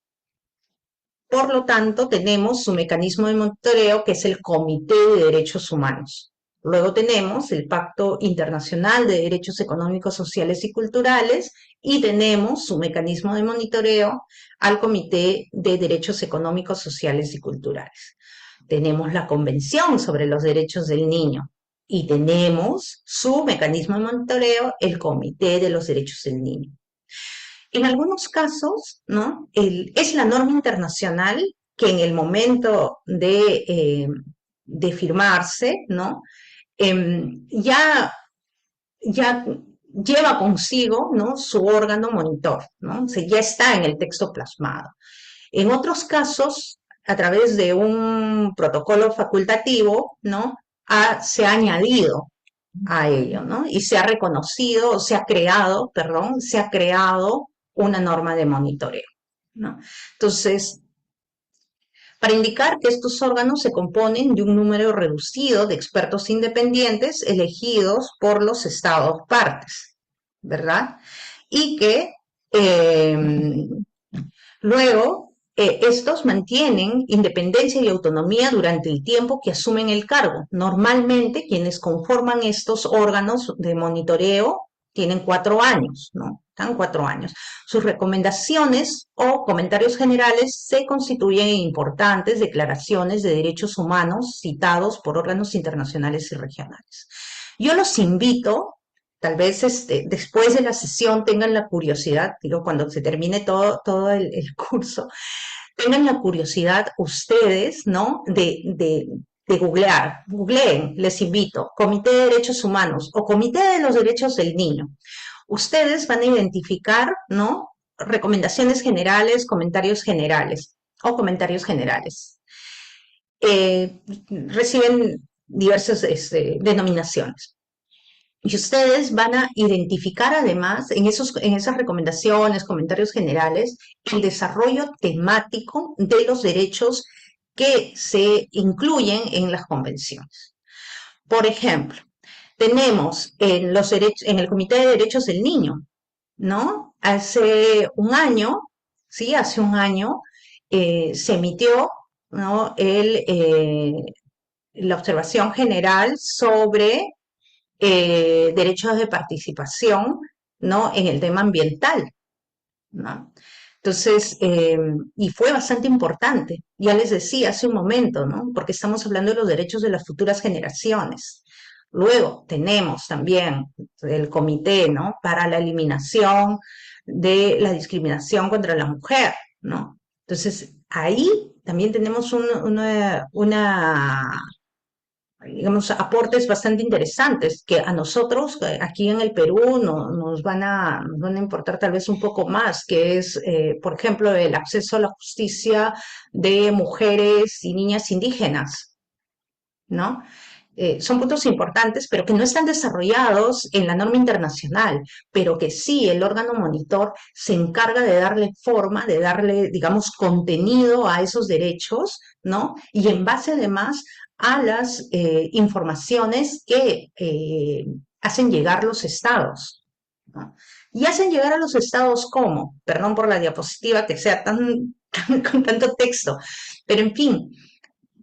Por lo tanto, tenemos su mecanismo de monitoreo, que es el Comité de Derechos Humanos. Luego tenemos el Pacto Internacional de Derechos Económicos, Sociales y Culturales y tenemos su mecanismo de monitoreo al Comité de Derechos Económicos, Sociales y Culturales. Tenemos la Convención sobre los Derechos del Niño y tenemos su mecanismo de monitoreo, el Comité de los Derechos del Niño. En algunos casos, ¿no? Es la norma internacional que en el momento de firmarse, ¿no? Ya lleva consigo, ¿no? Su órgano monitor, ¿no? O sea, ya está en el texto plasmado. En otros casos, a través de un protocolo facultativo, ¿no? Se ha añadido a ello, ¿no? Y se ha reconocido, se ha creado, perdón, se ha creado una norma de monitoreo, ¿no? Entonces, para indicar que estos órganos se componen de un número reducido de expertos independientes elegidos por los estados partes, ¿verdad? Y que luego estos mantienen independencia y autonomía durante el tiempo que asumen el cargo. Normalmente quienes conforman estos órganos de monitoreo tienen 4 años, ¿no? Están 4 años. Sus recomendaciones o comentarios generales se constituyen en importantes declaraciones de derechos humanos citados por órganos internacionales y regionales. Yo los invito tal vez después de la sesión tengan la curiosidad, digo, cuando se termine todo el curso, tengan la curiosidad ustedes, ¿no? De googlear, googleen, les invito, Comité de Derechos Humanos o Comité de los Derechos del Niño. Ustedes van a identificar, ¿no? Recomendaciones generales, comentarios generales o comentarios generales. Reciben diversas denominaciones. Y ustedes van a identificar además en esas recomendaciones, comentarios generales, el desarrollo temático de los derechos que se incluyen en las convenciones. Por ejemplo, tenemos en el Comité de Derechos del Niño, ¿no? Hace un año, sí, hace un año se emitió, ¿no? La observación general sobre derechos de participación, ¿no? En el tema ambiental, ¿no? Entonces, y fue bastante importante, ya les decía hace un momento, ¿no? Porque estamos hablando de los derechos de las futuras generaciones. Luego tenemos también el comité, ¿no? Para la eliminación de la discriminación contra la mujer, ¿no? Entonces, ahí también tenemos una digamos, aportes bastante interesantes que a nosotros aquí en el Perú nos van a importar tal vez un poco más, que es, por ejemplo, el acceso a la justicia de mujeres y niñas indígenas, ¿no? Son puntos importantes, pero que no están desarrollados en la norma internacional, pero que sí el órgano monitor se encarga de darle forma, de darle, digamos, contenido a esos derechos, ¿no? Y en base además a las informaciones que hacen llegar los estados, ¿no? Y hacen llegar a los estados como, perdón por la diapositiva que sea con tanto texto, pero en fin,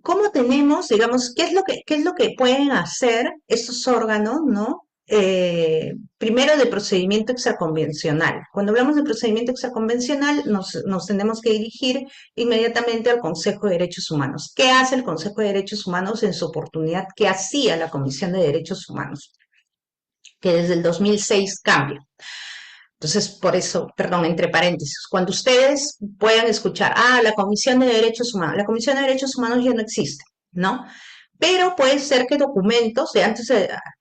¿cómo tenemos, digamos, qué es lo que pueden hacer estos órganos, ¿no? Primero de procedimiento extraconvencional. Cuando hablamos de procedimiento extraconvencional, nos tenemos que dirigir inmediatamente al Consejo de Derechos Humanos. ¿Qué hace el Consejo de Derechos Humanos en su oportunidad? ¿Qué hacía la Comisión de Derechos Humanos? Que desde el 2006 cambia. Entonces, por eso, perdón, entre paréntesis, cuando ustedes puedan escuchar, la Comisión de Derechos Humanos, la Comisión de Derechos Humanos ya no existe, ¿no? Pero puede ser que documentos de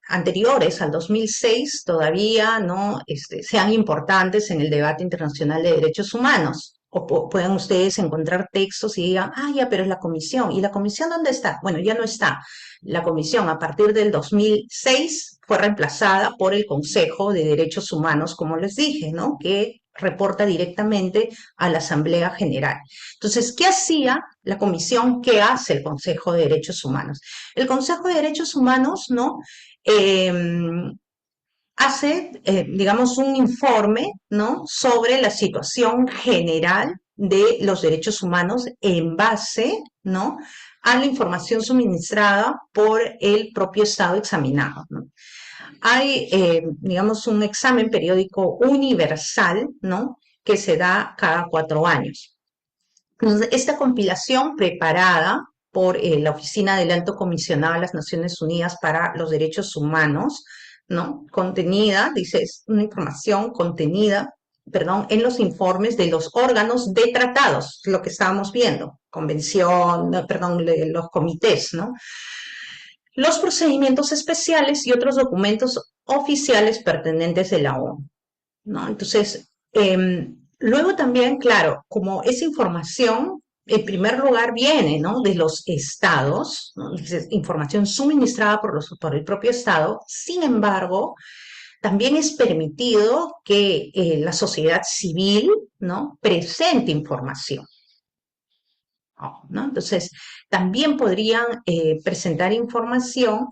anteriores al 2006 todavía no sean importantes en el debate internacional de derechos humanos. O puedan ustedes encontrar textos y digan, ya, pero es la comisión. ¿Y la comisión dónde está? Bueno, ya no está. La comisión a partir del 2006 fue reemplazada por el Consejo de Derechos Humanos, como les dije, ¿no? Que reporta directamente a la Asamblea General. Entonces, ¿qué hacía la comisión? ¿Qué hace el Consejo de Derechos Humanos? El Consejo de Derechos Humanos, ¿no? Eh, hace, digamos, un informe, ¿no? Sobre la situación general de los derechos humanos en base, ¿no? A la información suministrada por el propio Estado examinado, ¿no? Hay, digamos, un examen periódico universal, ¿no? Que se da cada 4 años. Entonces, esta compilación preparada por la Oficina del Alto Comisionado de las Naciones Unidas para los Derechos Humanos, ¿no? Contenida, dice, es una información contenida, perdón, en los informes de los órganos de tratados, lo que estábamos viendo, convención, perdón, los comités, ¿no? Los procedimientos especiales y otros documentos oficiales pertinentes de la ONU, ¿no? Entonces, luego también, claro, como esa información, en primer lugar, viene, ¿no? De los estados, ¿no? Es información suministrada por el propio estado. Sin embargo, también es permitido que la sociedad civil, ¿no? Presente información, ¿no? Entonces, también podrían presentar información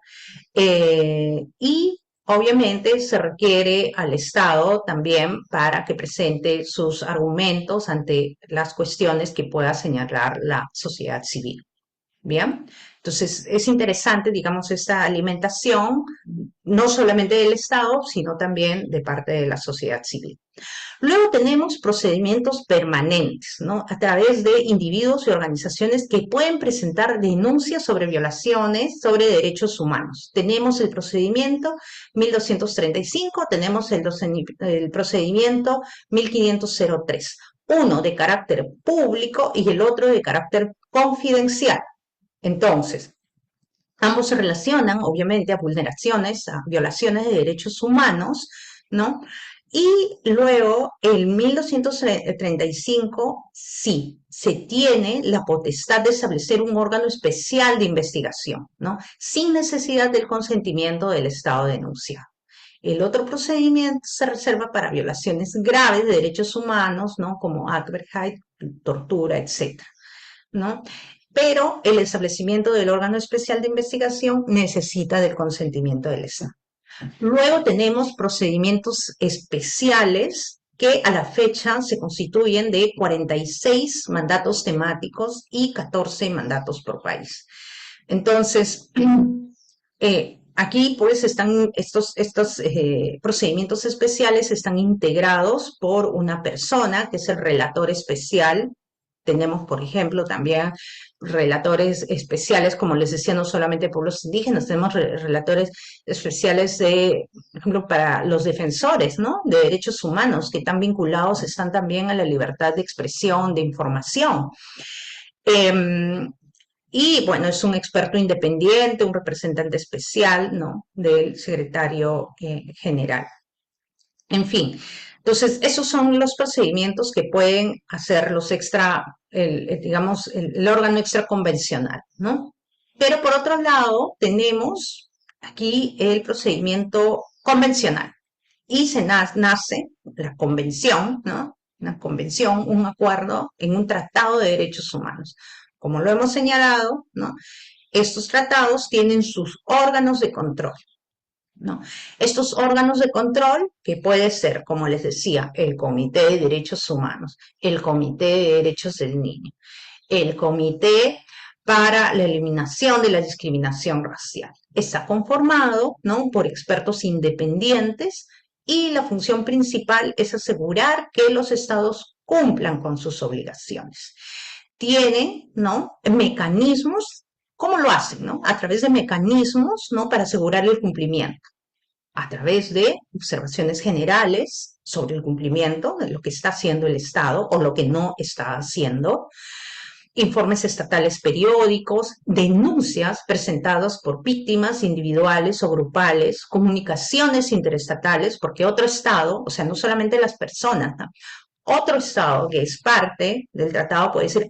y obviamente se requiere al Estado también para que presente sus argumentos ante las cuestiones que pueda señalar la sociedad civil. Bien, entonces es interesante, digamos, esta alimentación no solamente del Estado, sino también de parte de la sociedad civil. Luego tenemos procedimientos permanentes, ¿no? A través de individuos y organizaciones que pueden presentar denuncias sobre violaciones sobre derechos humanos. Tenemos el procedimiento 1235, tenemos el procedimiento 1503, uno de carácter público y el otro de carácter confidencial. Entonces, ambos se relacionan, obviamente, a vulneraciones, a violaciones de derechos humanos, ¿no? Y luego, el 1235, sí, se tiene la potestad de establecer un órgano especial de investigación, ¿no? Sin necesidad del consentimiento del Estado denunciado. El otro procedimiento se reserva para violaciones graves de derechos humanos, ¿no? Como apartheid, tortura, etcétera, ¿no? Pero el establecimiento del órgano especial de investigación necesita del consentimiento del Estado. Luego tenemos procedimientos especiales que a la fecha se constituyen de 46 mandatos temáticos y 14 mandatos por país. Entonces, aquí pues están estos procedimientos especiales están integrados por una persona que es el relator especial. Tenemos, por ejemplo, también relatores especiales, como les decía, no solamente de pueblos indígenas, tenemos relatores especiales, por ejemplo, para los defensores, ¿no? De derechos humanos, que están vinculados, están también a la libertad de expresión, de información. Y bueno, es un experto independiente, un representante especial, ¿no? Del secretario general. En fin, entonces esos son los procedimientos que pueden hacer los digamos, el órgano extraconvencional, ¿no? Pero por otro lado, tenemos aquí el procedimiento convencional y se nace la convención, ¿no? Una convención, un acuerdo en un tratado de derechos humanos. Como lo hemos señalado, ¿no? Estos tratados tienen sus órganos de control, ¿no? Estos órganos de control, que puede ser, como les decía, el Comité de Derechos Humanos, el Comité de Derechos del Niño, el Comité para la Eliminación de la Discriminación Racial. Está conformado, ¿no? Por expertos independientes y la función principal es asegurar que los estados cumplan con sus obligaciones. Tienen, ¿no? Mecanismos. ¿Cómo lo hacen? ¿No? A través de mecanismos, ¿no? Para asegurar el cumplimiento, a través de observaciones generales sobre el cumplimiento de lo que está haciendo el Estado o lo que no está haciendo, informes estatales periódicos, denuncias presentadas por víctimas individuales o grupales, comunicaciones interestatales, porque otro Estado, o sea, no solamente las personas, ¿no? Otro Estado que es parte del tratado puede decir,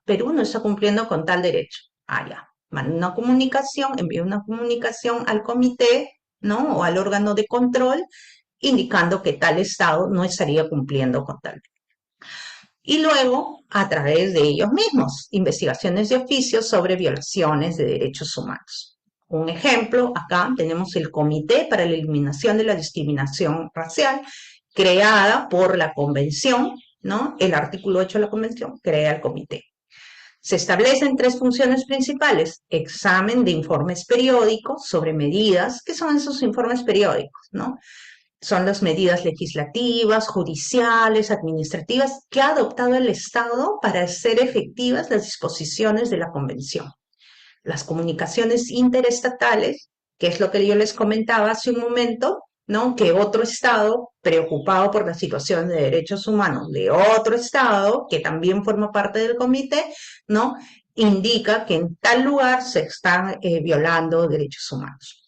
Perú no está cumpliendo con tal derecho. Ya. Manda una comunicación, envía una comunicación al comité, ¿no? O al órgano de control, indicando que tal Estado no estaría cumpliendo con tal derecho. Y luego, a través de ellos mismos, investigaciones de oficio sobre violaciones de derechos humanos. Un ejemplo, acá tenemos el Comité para la Eliminación de la Discriminación Racial, creada por la Convención, ¿no? El artículo 8 de la Convención crea el comité. Se establecen tres funciones principales: examen de informes periódicos sobre medidas. ¿Qué son esos informes periódicos, no? Son las medidas legislativas, judiciales, administrativas que ha adoptado el Estado para hacer efectivas las disposiciones de la Convención. Las comunicaciones interestatales, que es lo que yo les comentaba hace un momento, ¿no? Que otro Estado, preocupado por la situación de derechos humanos de otro Estado, que también forma parte del comité, ¿no? Indica que en tal lugar se están violando derechos humanos.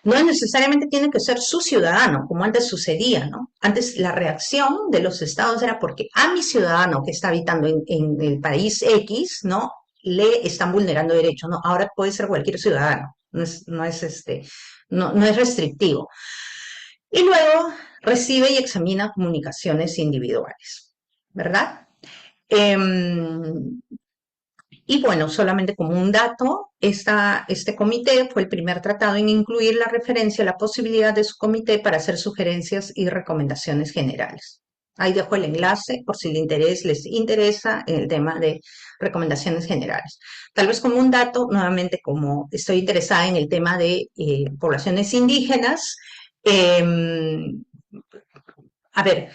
No necesariamente tiene que ser su ciudadano, como antes sucedía, ¿no? Antes la reacción de los estados era porque a mi ciudadano que está habitando en el país X, ¿no? Le están vulnerando derechos, ¿no? Ahora puede ser cualquier ciudadano, no es restrictivo. Y luego recibe y examina comunicaciones individuales, ¿verdad? Y bueno, solamente como un dato, este comité fue el primer tratado en incluir la referencia a la posibilidad de su comité para hacer sugerencias y recomendaciones generales. Ahí dejo el enlace por si les interesa en el tema de recomendaciones generales. Tal vez como un dato, nuevamente como estoy interesada en el tema de poblaciones indígenas, eh, a ver,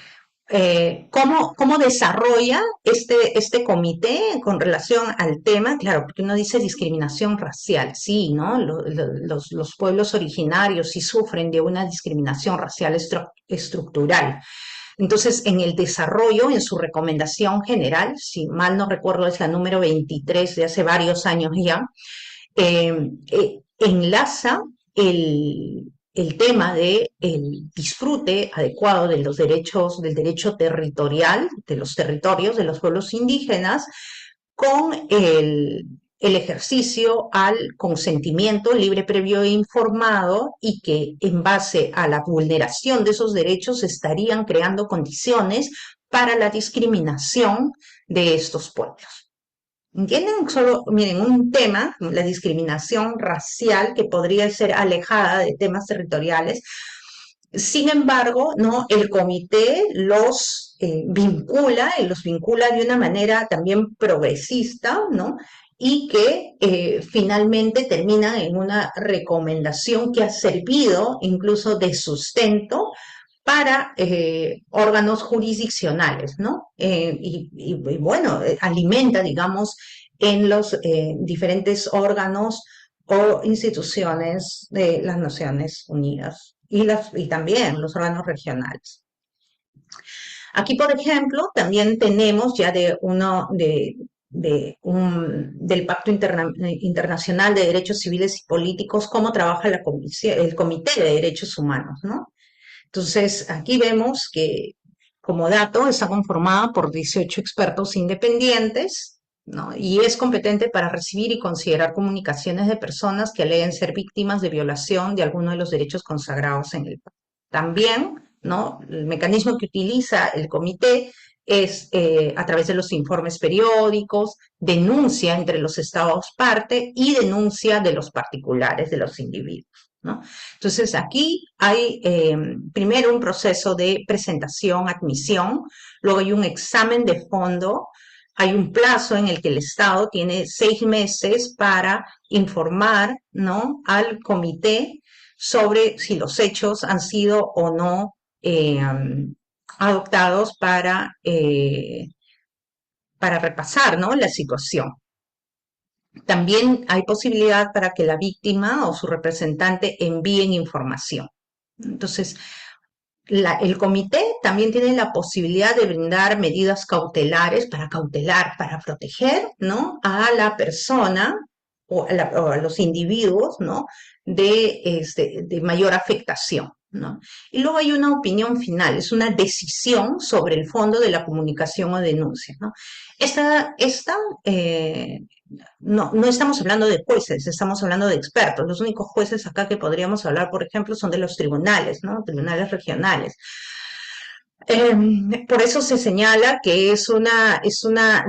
¿cómo desarrolla este comité con relación al tema? Claro, porque uno dice discriminación racial, sí, ¿no? Los pueblos originarios sí sufren de una discriminación racial estructural. Entonces, en el desarrollo, en su recomendación general, si mal no recuerdo es la número 23 de hace varios años ya, enlaza el tema de el disfrute adecuado de los derechos, del derecho territorial, de los territorios de los pueblos indígenas, con el ejercicio al consentimiento libre, previo e informado y que en base a la vulneración de esos derechos estarían creando condiciones para la discriminación de estos pueblos. ¿Entienden? Solo, miren, un tema, la discriminación racial, que podría ser alejada de temas territoriales. Sin embargo, ¿no? El comité los vincula de una manera también progresista, ¿no? Y que finalmente terminan en una recomendación que ha servido incluso de sustento para órganos jurisdiccionales, ¿no? Y bueno, alimenta, digamos, en los diferentes órganos o instituciones de las Naciones Unidas y también los órganos regionales. Aquí, por ejemplo, también tenemos ya del Pacto Internacional de Derechos Civiles y Políticos, cómo trabaja el Comité de Derechos Humanos, ¿no? Entonces, aquí vemos que, como dato, está conformada por 18 expertos independientes, ¿no? Y es competente para recibir y considerar comunicaciones de personas que aleguen ser víctimas de violación de alguno de los derechos consagrados en el pacto. También, ¿no? El mecanismo que utiliza el comité es a través de los informes periódicos, denuncia entre los estados parte y denuncia de los particulares, de los individuos, ¿no? Entonces, aquí hay primero un proceso de presentación, admisión, luego hay un examen de fondo, hay un plazo en el que el Estado tiene 6 meses para informar, ¿no? Al comité sobre si los hechos han sido o no adoptados para repasar, ¿no? La situación. También hay posibilidad para que la víctima o su representante envíen información. Entonces, el comité también tiene la posibilidad de brindar medidas cautelares para proteger, ¿no? A la persona o a los individuos, ¿no? De mayor afectación, ¿no? Y luego hay una opinión final, es una decisión sobre el fondo de la comunicación o denuncia, ¿no? Esta no estamos hablando de jueces, estamos hablando de expertos. Los únicos jueces acá que podríamos hablar, por ejemplo, son de los tribunales, ¿no? Tribunales regionales. Por eso se señala que es una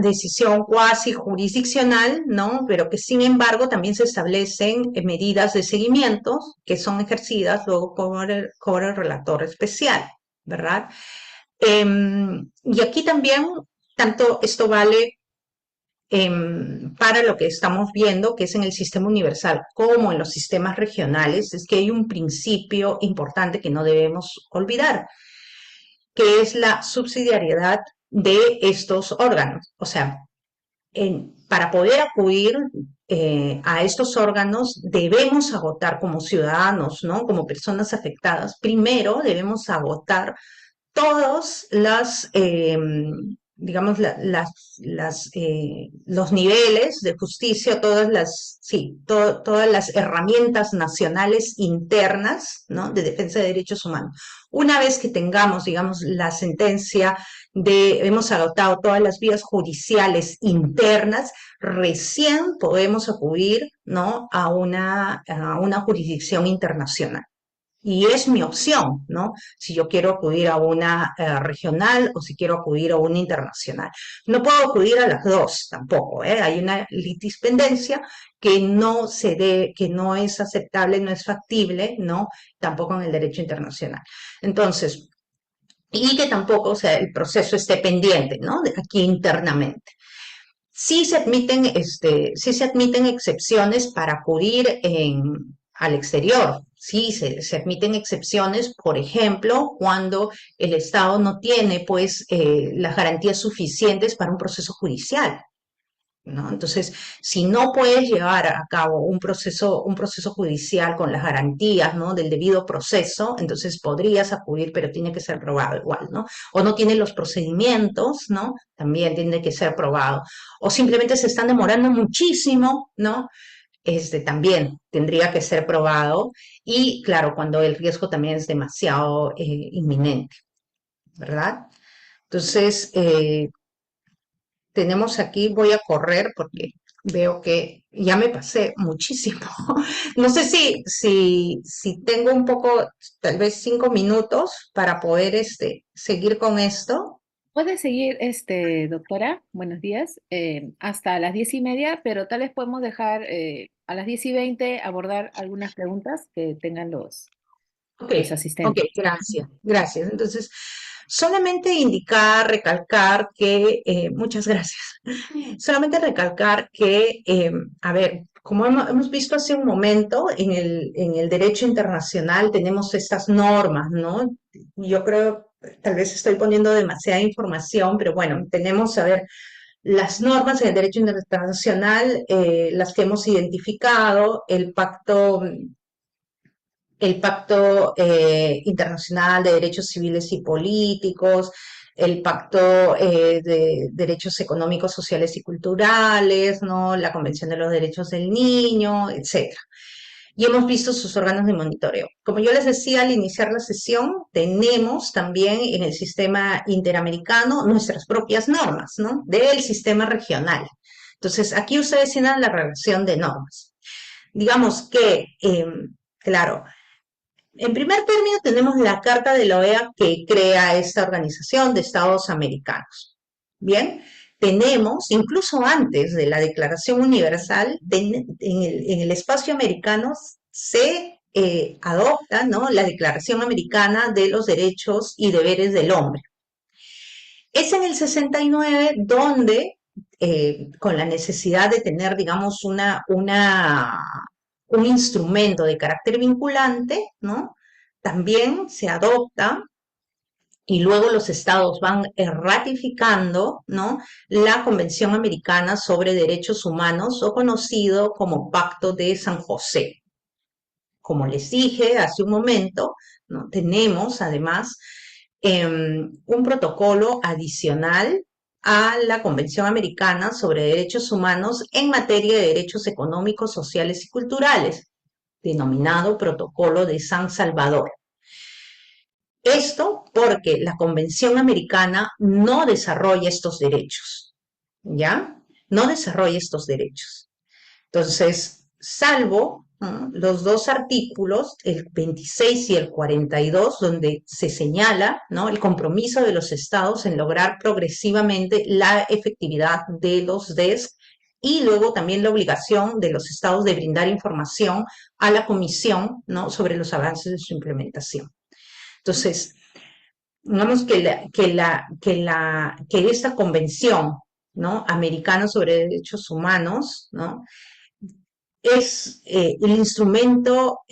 decisión cuasi jurisdiccional, ¿no? Pero que sin embargo también se establecen medidas de seguimiento que son ejercidas luego por el relator especial, ¿verdad? Y aquí también, tanto esto vale para lo que estamos viendo, que es en el sistema universal, como en los sistemas regionales, es que hay un principio importante que no debemos olvidar, que es la subsidiariedad de estos órganos. O sea, para poder acudir a estos órganos debemos agotar como ciudadanos, ¿no? Como personas afectadas. Primero debemos agotar todos digamos, los niveles de justicia, todas las herramientas nacionales internas, ¿no? De defensa de derechos humanos. Una vez que tengamos, digamos, la sentencia hemos agotado todas las vías judiciales internas, recién podemos acudir, ¿no? A una jurisdicción internacional. Y es mi opción, ¿no? Si yo quiero acudir a una regional o si quiero acudir a una internacional. No puedo acudir a las dos tampoco, ¿eh? Hay una litispendencia que no es aceptable, no es factible, ¿no? Tampoco en el derecho internacional. Entonces, y que tampoco, o sea, el proceso esté pendiente, ¿no? Aquí internamente. Sí se admiten excepciones para acudir al exterior. Sí, se admiten excepciones, por ejemplo, cuando el Estado no tiene, pues, las garantías suficientes para un proceso judicial. ¿No? Entonces, si no puedes llevar a cabo un proceso judicial con las garantías, ¿no? del debido proceso, entonces podrías acudir, pero tiene que ser probado igual, ¿no? O no tiene los procedimientos, ¿no? También tiene que ser probado. O simplemente se están demorando muchísimo, ¿no? También tendría que ser probado. Y claro, cuando el riesgo también es demasiado inminente, ¿verdad? Entonces, tenemos aquí, voy a correr porque veo que ya me pasé muchísimo. No sé si tengo un poco, tal vez 5 minutos para poder seguir con esto.
Puede seguir, doctora, buenos días, hasta las 10:30, pero tal vez podemos dejar a las 10:20 abordar algunas preguntas que tengan
Ok,
los
ok,
asistentes.
gracias, gracias. Entonces, solamente indicar, recalcar que, muchas gracias. Solamente recalcar que, a ver, como hemos visto hace un momento, en el derecho internacional tenemos estas normas, ¿no? Yo creo, tal vez estoy poniendo demasiada información, pero bueno, tenemos, a ver, las normas en el derecho internacional, las que hemos identificado, el Pacto Internacional de Derechos Civiles y Políticos, el Pacto de Derechos Económicos, Sociales y Culturales, ¿no? La Convención de los Derechos del Niño, etcétera. Y hemos visto sus órganos de monitoreo. Como yo les decía al iniciar la sesión, tenemos también en el sistema interamericano nuestras propias normas, ¿no? Del sistema regional. Entonces, aquí ustedes tienen la relación de normas. Digamos que, claro, en primer término, tenemos la Carta de la OEA que crea esta organización de Estados Americanos. Bien, tenemos, incluso antes de la Declaración Universal, en el espacio americano se adopta, ¿no? la Declaración Americana de los Derechos y Deberes del Hombre. Es en el 69 donde, con la necesidad de tener, digamos, un instrumento de carácter vinculante, ¿no? También se adopta y luego los estados van ratificando, ¿no? la Convención Americana sobre Derechos Humanos, o conocido como Pacto de San José. Como les dije hace un momento, ¿no? tenemos además un protocolo adicional a la Convención Americana sobre Derechos Humanos en materia de derechos económicos, sociales y culturales, denominado Protocolo de San Salvador. Esto porque la Convención Americana no desarrolla estos derechos, ¿ya? No desarrolla estos derechos. Entonces, salvo los dos artículos, el 26 y el 42, donde se señala, ¿no? el compromiso de los estados en lograr progresivamente la efectividad de los DES, y luego también la obligación de los estados de brindar información a la comisión, ¿no? sobre los avances de su implementación. Entonces, digamos que esta convención, ¿no? americana sobre derechos humanos, ¿no? es el instrumento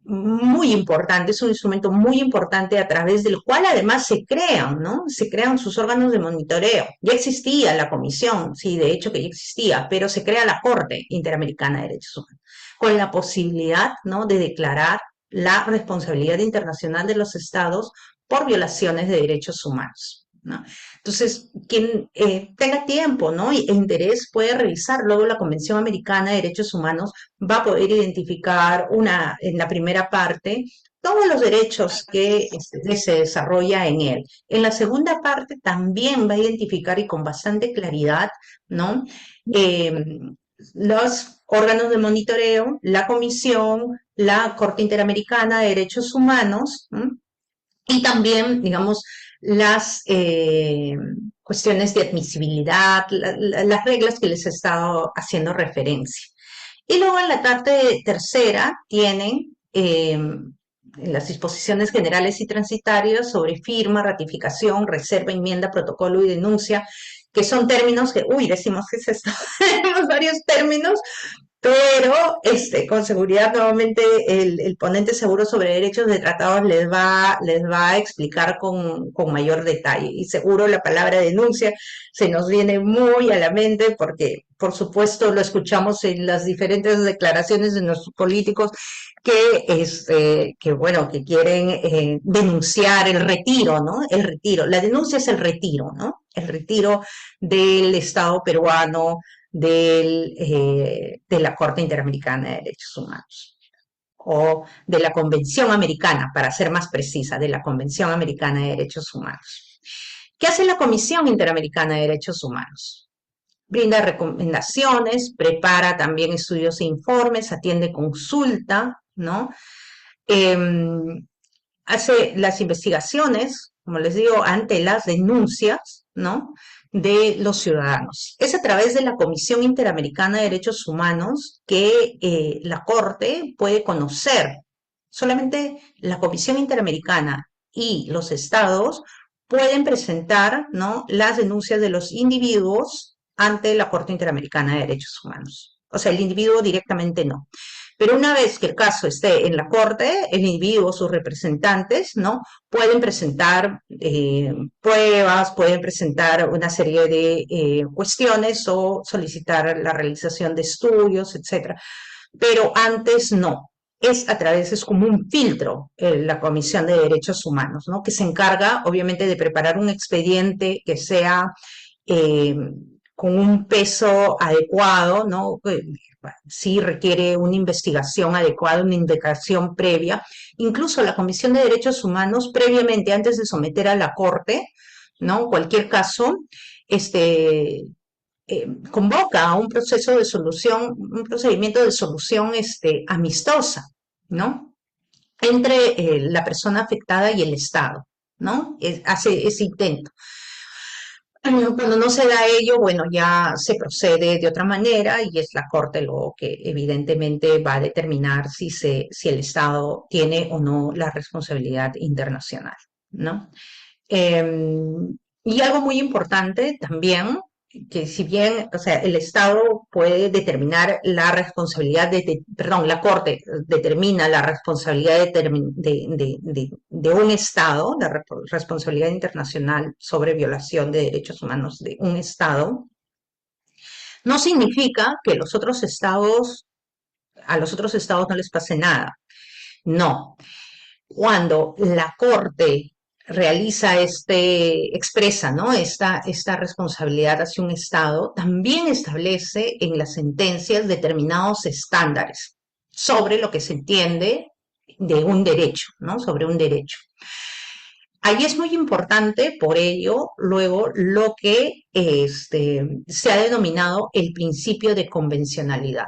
muy importante, es un instrumento muy importante a través del cual además se crean, ¿no? Se crean sus órganos de monitoreo. Ya existía la comisión, sí, de hecho que ya existía, pero se crea la Corte Interamericana de Derechos Humanos, con la posibilidad, ¿no? de declarar la responsabilidad internacional de los estados por violaciones de derechos humanos, ¿no? Entonces, quien tenga tiempo, ¿no? e interés puede revisar luego la Convención Americana de Derechos Humanos, va a poder identificar en la primera parte todos los derechos que se desarrolla en él. En la segunda parte también va a identificar y con bastante claridad, ¿no? Eh, los órganos de monitoreo, la Comisión, la Corte Interamericana de Derechos Humanos, ¿no? Y también, digamos, las cuestiones de admisibilidad, las reglas que les he estado haciendo referencia. Y luego en la parte tercera tienen en las disposiciones generales y transitorias sobre firma, ratificación, reserva, enmienda, protocolo y denuncia, que son términos que, uy, decimos que es esto, tenemos varios términos, pero con seguridad nuevamente el ponente seguro sobre derechos de tratados les va a explicar con mayor detalle. Y seguro la palabra denuncia se nos viene muy a la mente porque, por supuesto, lo escuchamos en las diferentes declaraciones de nuestros políticos que bueno, que quieren denunciar el retiro, ¿no? El retiro. La denuncia es el retiro, ¿no? El retiro del Estado peruano de la Corte Interamericana de Derechos Humanos o de la Convención Americana, para ser más precisa, de la Convención Americana de Derechos Humanos. ¿Qué hace la Comisión Interamericana de Derechos Humanos? Brinda recomendaciones, prepara también estudios e informes, atiende consulta, ¿no? Eh, hace las investigaciones, como les digo, ante las denuncias, ¿no? De los ciudadanos. Es a través de la Comisión Interamericana de Derechos Humanos que la Corte puede conocer. Solamente la Comisión Interamericana y los estados pueden presentar, ¿no?, las denuncias de los individuos ante la Corte Interamericana de Derechos Humanos. O sea, el individuo directamente no. Pero una vez que el caso esté en la corte, el individuo, sus representantes, ¿no? Pueden presentar pruebas, pueden presentar una serie de cuestiones o solicitar la realización de estudios, etcétera. Pero antes no. Es como un filtro la Comisión de Derechos Humanos, ¿no? Que se encarga, obviamente, de preparar un expediente que sea eh, con un peso adecuado, ¿no? Sí requiere una investigación adecuada, una investigación previa. Incluso la Comisión de Derechos Humanos, previamente, antes de someter a la Corte, ¿no? Cualquier caso, este, convoca a un proceso de solución, un procedimiento de solución amistosa, ¿no? Entre la persona afectada y el Estado, ¿no? Hace ese intento. Cuando no se da ello, bueno, ya se procede de otra manera y es la Corte lo que evidentemente va a determinar si el Estado tiene o no la responsabilidad internacional, ¿no? Y algo muy importante también, que si bien, o sea, el Estado puede determinar la responsabilidad perdón, la Corte determina la responsabilidad de un Estado, la responsabilidad internacional sobre violación de derechos humanos de un Estado, no significa que a los otros estados no les pase nada. No, cuando la Corte expresa, ¿no?, esta responsabilidad hacia un Estado, también establece en las sentencias determinados estándares sobre lo que se entiende de un derecho, ¿no?, sobre un derecho. Ahí es muy importante, por ello, luego lo que se ha denominado el principio de convencionalidad.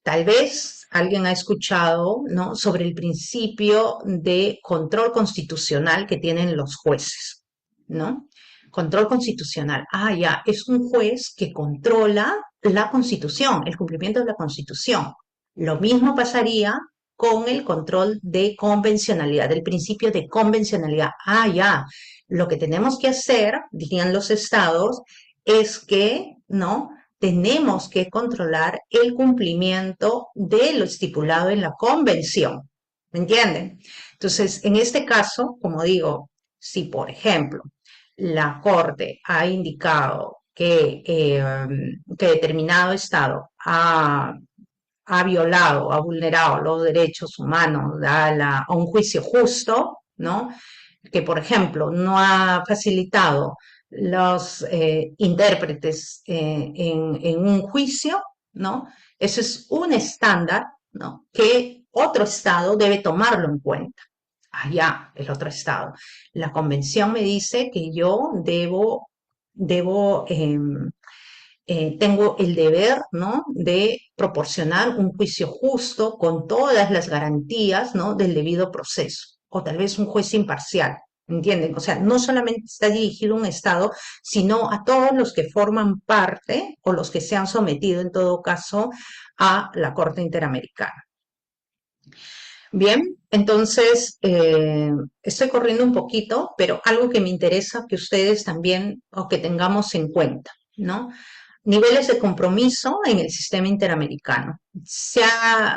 Tal vez alguien ha escuchado, ¿no?, sobre el principio de control constitucional que tienen los jueces, ¿no? Control constitucional. Ah, ya, es un juez que controla la Constitución, el cumplimiento de la Constitución. Lo mismo pasaría con el control de convencionalidad, del principio de convencionalidad. Ah, ya, lo que tenemos que hacer, dirían los estados, es que, ¿no?, tenemos que controlar el cumplimiento de lo estipulado en la convención. ¿Me entienden? Entonces, en este caso, como digo, si por ejemplo la Corte ha indicado que determinado Estado ha violado, ha vulnerado los derechos humanos a un juicio justo, ¿no? Que, por ejemplo, no ha facilitado los intérpretes en un juicio, ¿no? Eso es un estándar, ¿no?, que otro Estado debe tomarlo en cuenta. Allá, el otro Estado. La convención me dice que yo tengo el deber, ¿no?, de proporcionar un juicio justo con todas las garantías, ¿no?, del debido proceso, o tal vez un juez imparcial, ¿entienden? O sea, no solamente está dirigido a un Estado, sino a todos los que forman parte o los que se han sometido, en todo caso, a la Corte Interamericana. Bien, entonces estoy corriendo un poquito, pero algo que me interesa que ustedes también o que tengamos en cuenta, ¿no? Niveles de compromiso en el sistema interamericano.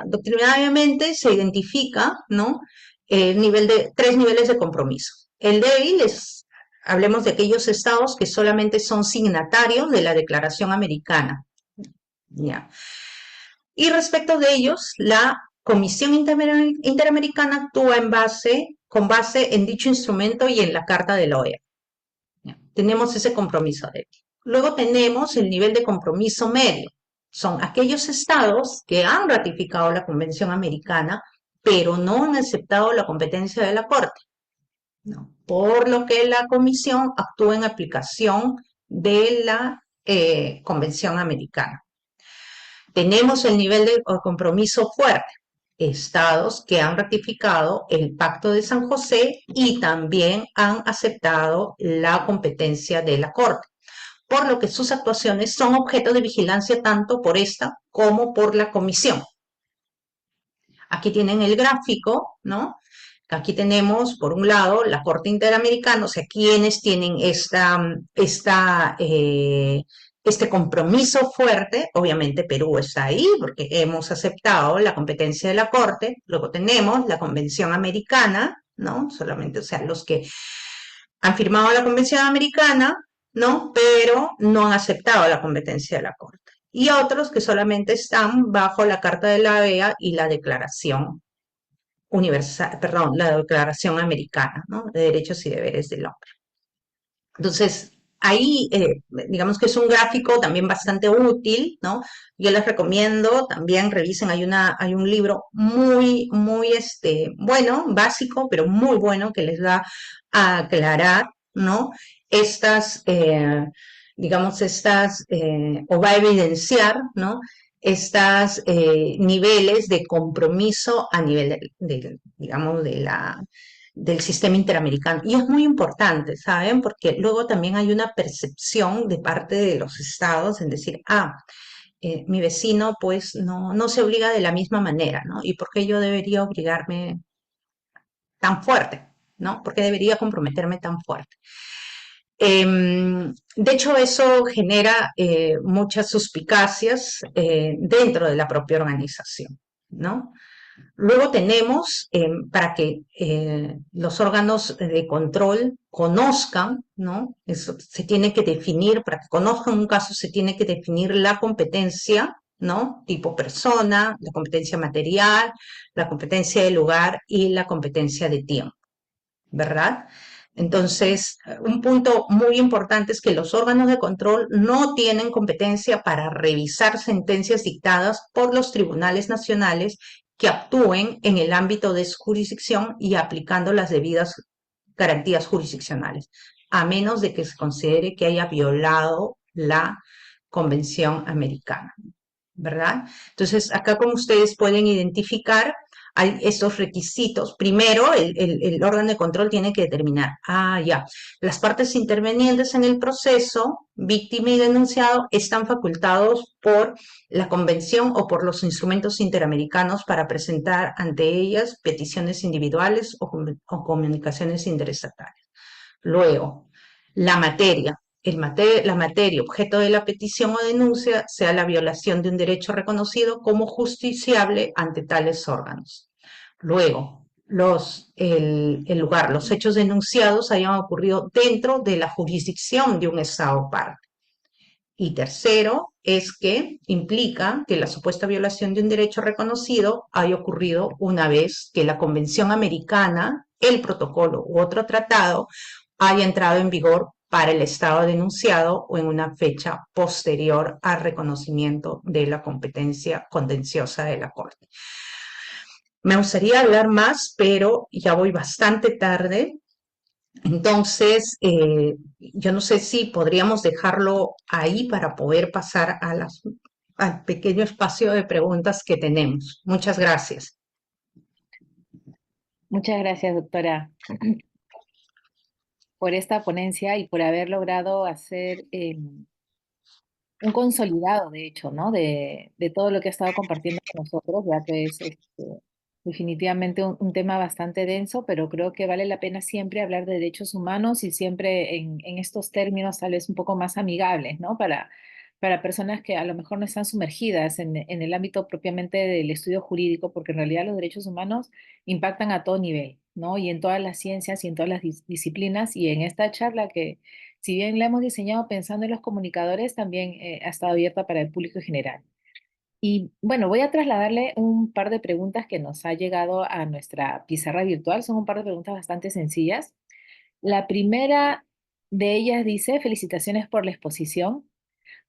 Doctrinariamente se identifica, ¿no? El nivel de, tres niveles de compromiso. El débil es, hablemos de aquellos estados que solamente son signatarios de la Declaración Americana, ¿ya? Y respecto de ellos, la Comisión Interamericana actúa con base en dicho instrumento y en la Carta de la OEA. Tenemos ese compromiso de él. Luego tenemos el nivel de compromiso medio. Son aquellos estados que han ratificado la Convención Americana, pero no han aceptado la competencia de la Corte, ¿no? Por lo que la Comisión actúa en aplicación de la Convención Americana. Tenemos el nivel de compromiso fuerte, estados que han ratificado el Pacto de San José y también han aceptado la competencia de la Corte, por lo que sus actuaciones son objeto de vigilancia tanto por esta como por la Comisión. Aquí tienen el gráfico, ¿no? Aquí tenemos, por un lado, la Corte Interamericana, o sea, quienes tienen este compromiso fuerte. Obviamente Perú está ahí porque hemos aceptado la competencia de la Corte. Luego tenemos la Convención Americana, ¿no? Solamente, o sea, los que han firmado la Convención Americana, ¿no? Pero no han aceptado la competencia de la Corte. Y otros que solamente están bajo la Carta de la OEA y la Declaración Universal, perdón, la Declaración Americana, ¿no? De Derechos y Deberes del Hombre. Entonces, ahí, digamos que es un gráfico también bastante útil, ¿no? Yo les recomiendo, también revisen, hay un libro muy, bueno, básico, pero muy bueno, que les va a aclarar, ¿no? Estas, o va a evidenciar, ¿no? Estas niveles de compromiso a nivel digamos, del sistema interamericano. Y es muy importante, ¿saben? Porque luego también hay una percepción de parte de los estados en decir, mi vecino pues no se obliga de la misma manera, ¿no? ¿Y por qué yo debería obligarme tan fuerte? ¿No? ¿Por qué debería comprometerme tan fuerte? De hecho, eso genera muchas suspicacias dentro de la propia organización, ¿no? Luego tenemos, para que los órganos de control conozcan, ¿no? Eso se tiene que definir, para que conozcan un caso se tiene que definir la competencia, ¿no? Tipo persona, la competencia material, la competencia de lugar y la competencia de tiempo, ¿verdad? Entonces, un punto muy importante es que los órganos de control no tienen competencia para revisar sentencias dictadas por los tribunales nacionales que actúen en el ámbito de su jurisdicción y aplicando las debidas garantías jurisdiccionales, a menos de que se considere que haya violado la Convención Americana, ¿verdad? Entonces, acá como ustedes pueden identificar, hay estos requisitos. Primero, el órgano de control tiene que determinar, ya, las partes intervenientes en el proceso, víctima y denunciado, están facultados por la convención o por los instrumentos interamericanos para presentar ante ellas peticiones individuales o comunicaciones interestatales. Luego, la materia. La materia objeto de la petición o denuncia sea la violación de un derecho reconocido como justiciable ante tales órganos. Luego, el lugar, los hechos denunciados hayan ocurrido dentro de la jurisdicción de un Estado parte. Y tercero, es que implica que la supuesta violación de un derecho reconocido haya ocurrido una vez que la Convención Americana, el protocolo u otro tratado haya entrado en vigor para el Estado denunciado o en una fecha posterior al reconocimiento de la competencia contenciosa de la Corte. Me gustaría hablar más, pero ya voy bastante tarde. Entonces, yo no sé si podríamos dejarlo ahí para poder pasar al pequeño espacio de preguntas que tenemos. Muchas gracias.
Muchas gracias, doctora, por esta ponencia y por haber logrado hacer un consolidado, de hecho, ¿no? De todo lo que ha estado compartiendo con nosotros, ya que es definitivamente un tema bastante denso, pero creo que vale la pena siempre hablar de derechos humanos y siempre en estos términos tal vez un poco más amigables, ¿no? Para personas que a lo mejor no están sumergidas en el ámbito propiamente del estudio jurídico, porque en realidad los derechos humanos impactan a todo nivel, ¿no? Y en todas las ciencias y en todas las disciplinas. Y en esta charla que, si bien la hemos diseñado pensando en los comunicadores, también ha estado abierta para el público en general. Y bueno, voy a trasladarle un par de preguntas que nos ha llegado a nuestra pizarra virtual. Son un par de preguntas bastante sencillas. La primera de ellas dice, felicitaciones por la exposición.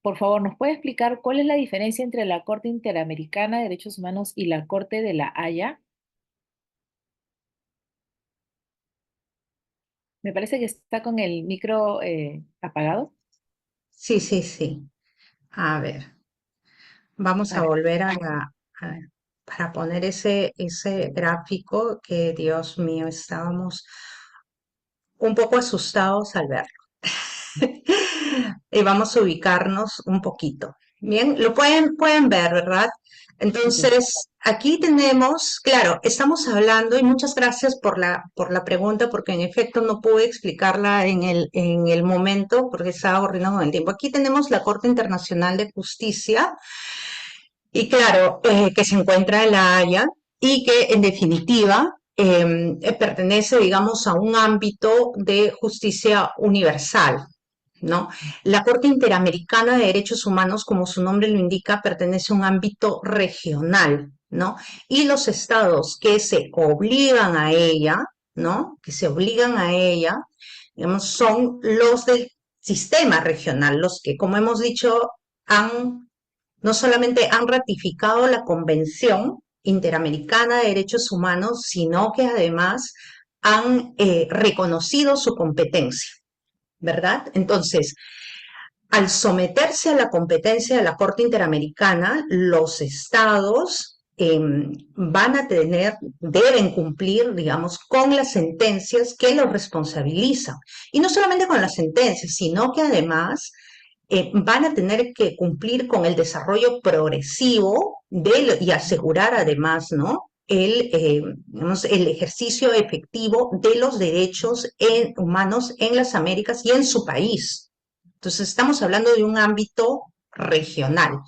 Por favor, ¿nos puede explicar cuál es la diferencia entre la Corte Interamericana de Derechos Humanos y la Corte de la Haya? Me parece que está con el micro apagado.
Sí, sí, sí. A ver, vamos
A
a
ver,
volver para poner ese gráfico que, Dios mío, estábamos un poco asustados al verlo. Y vamos a ubicarnos un poquito. Bien, lo pueden ver, ¿verdad?
sí, sí.
Entonces, aquí tenemos, claro, estamos hablando, y muchas gracias por la pregunta, porque en efecto no pude explicarla en el momento, porque estaba corriendo con el tiempo. Aquí tenemos la Corte Internacional de Justicia, y claro, que se encuentra en La Haya, y que en definitiva pertenece, digamos, a un ámbito de justicia universal, ¿no? La Corte Interamericana de Derechos Humanos, como su nombre lo indica, pertenece a un ámbito regional, ¿no? Y los estados que se obligan a ella, ¿no? Que se obligan a ella, digamos, son los del sistema regional, los que, como hemos dicho, no solamente han ratificado la Convención Interamericana de Derechos Humanos, sino que además han reconocido su competencia, ¿verdad? Entonces, al someterse a la competencia de la Corte Interamericana, los estados van a deben cumplir, digamos, con las sentencias que los responsabilizan. Y no solamente con las sentencias, sino que además van a tener que cumplir con el desarrollo progresivo y asegurar además, ¿no? Digamos, el ejercicio efectivo de los derechos humanos en las Américas y en su país. Entonces, estamos hablando de un ámbito regional.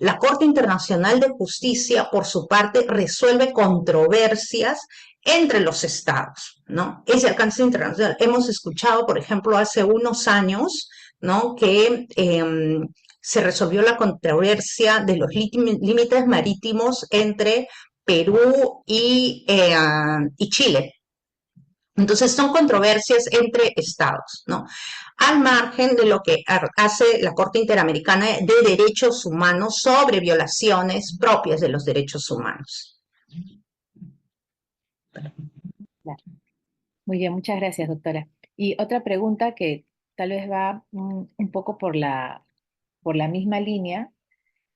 La Corte Internacional de Justicia, por su parte, resuelve controversias entre los estados, ¿no? Ese alcance internacional. Hemos escuchado, por ejemplo, hace unos años, ¿no? Que se resolvió la controversia de los límites marítimos entre Perú y Chile. Entonces son controversias entre estados, ¿no? Al margen de lo que hace la Corte Interamericana de Derechos Humanos sobre violaciones propias de los derechos humanos.
Claro. Muy bien, muchas gracias, doctora. Y otra pregunta que tal vez va un poco por la misma línea.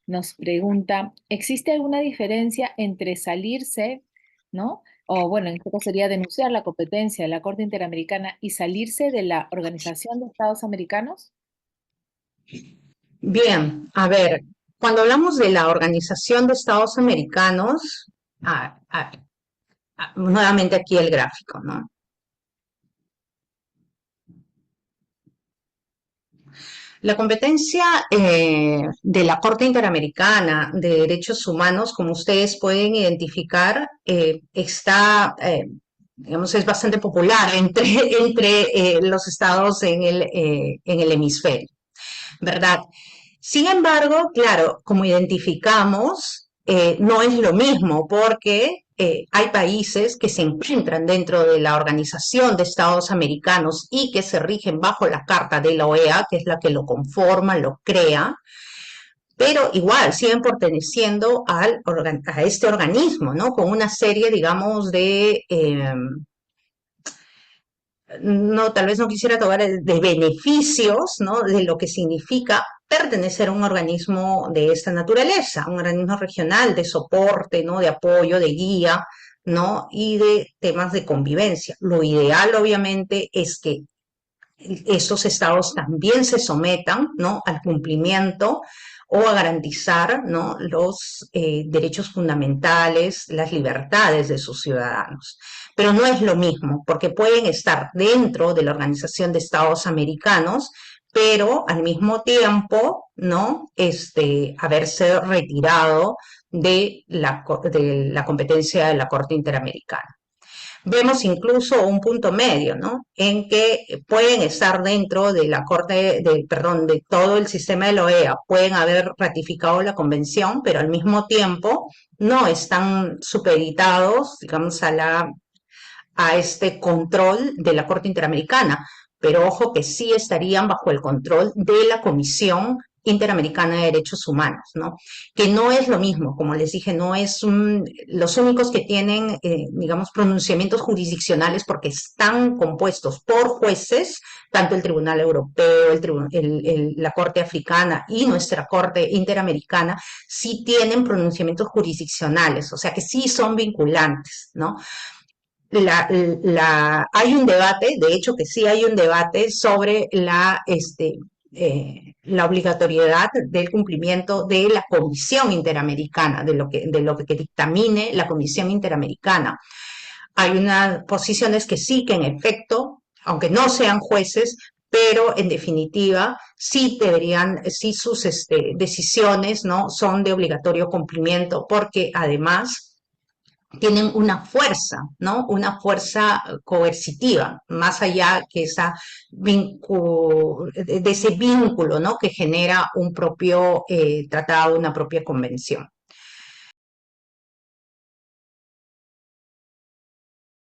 Nos pregunta, ¿existe alguna diferencia entre salirse, ¿no? O bueno, en este caso sería denunciar la competencia de la Corte Interamericana y salirse de la Organización de Estados Americanos?
Bien, a ver, cuando hablamos de la Organización de Estados Americanos, nuevamente aquí el gráfico, ¿no? La competencia de la Corte Interamericana de Derechos Humanos, como ustedes pueden identificar, digamos, es bastante popular entre los estados en el hemisferio, ¿verdad? Sin embargo, claro, como identificamos, no es lo mismo porque hay países que se encuentran dentro de la Organización de Estados Americanos y que se rigen bajo la Carta de la OEA, que es la que lo conforma, lo crea, pero igual siguen perteneciendo a este organismo, ¿no? Con una serie, digamos, no, tal vez no quisiera tocar de beneficios, ¿no? De lo que significa pertenecer a un organismo de esta naturaleza, un organismo regional de soporte, ¿no? De apoyo, de guía, ¿no? Y de temas de convivencia. Lo ideal, obviamente, es que estos estados también se sometan, ¿no? Al cumplimiento o a garantizar, ¿no?, los derechos fundamentales, las libertades de sus ciudadanos. Pero no es lo mismo, porque pueden estar dentro de la Organización de Estados Americanos, pero al mismo tiempo, ¿no?, haberse retirado de la competencia de la Corte Interamericana. Vemos incluso un punto medio, ¿no?, en que pueden estar dentro de la Corte, perdón, de todo el sistema de la OEA, pueden haber ratificado la convención, pero al mismo tiempo no están supeditados, digamos, a este control de la Corte Interamericana, pero ojo que sí estarían bajo el control de la Comisión Interamericana de Derechos Humanos, ¿no? Que no es lo mismo, como les dije, no es los únicos que tienen, digamos, pronunciamientos jurisdiccionales porque están compuestos por jueces, tanto el Tribunal Europeo, la Corte Africana y nuestra Corte Interamericana, sí tienen pronunciamientos jurisdiccionales, o sea que sí son vinculantes, ¿no? Hay un debate, de hecho que sí hay un debate sobre la obligatoriedad del cumplimiento de la Comisión Interamericana, de lo que dictamine la Comisión Interamericana. Hay unas posiciones que sí, que en efecto, aunque no sean jueces, pero en definitiva sí deberían, sí sus decisiones, ¿no?, son de obligatorio cumplimiento, porque además tienen una fuerza, ¿no? Una fuerza coercitiva, más allá que de ese vínculo, ¿no?, que genera un propio tratado, una propia convención.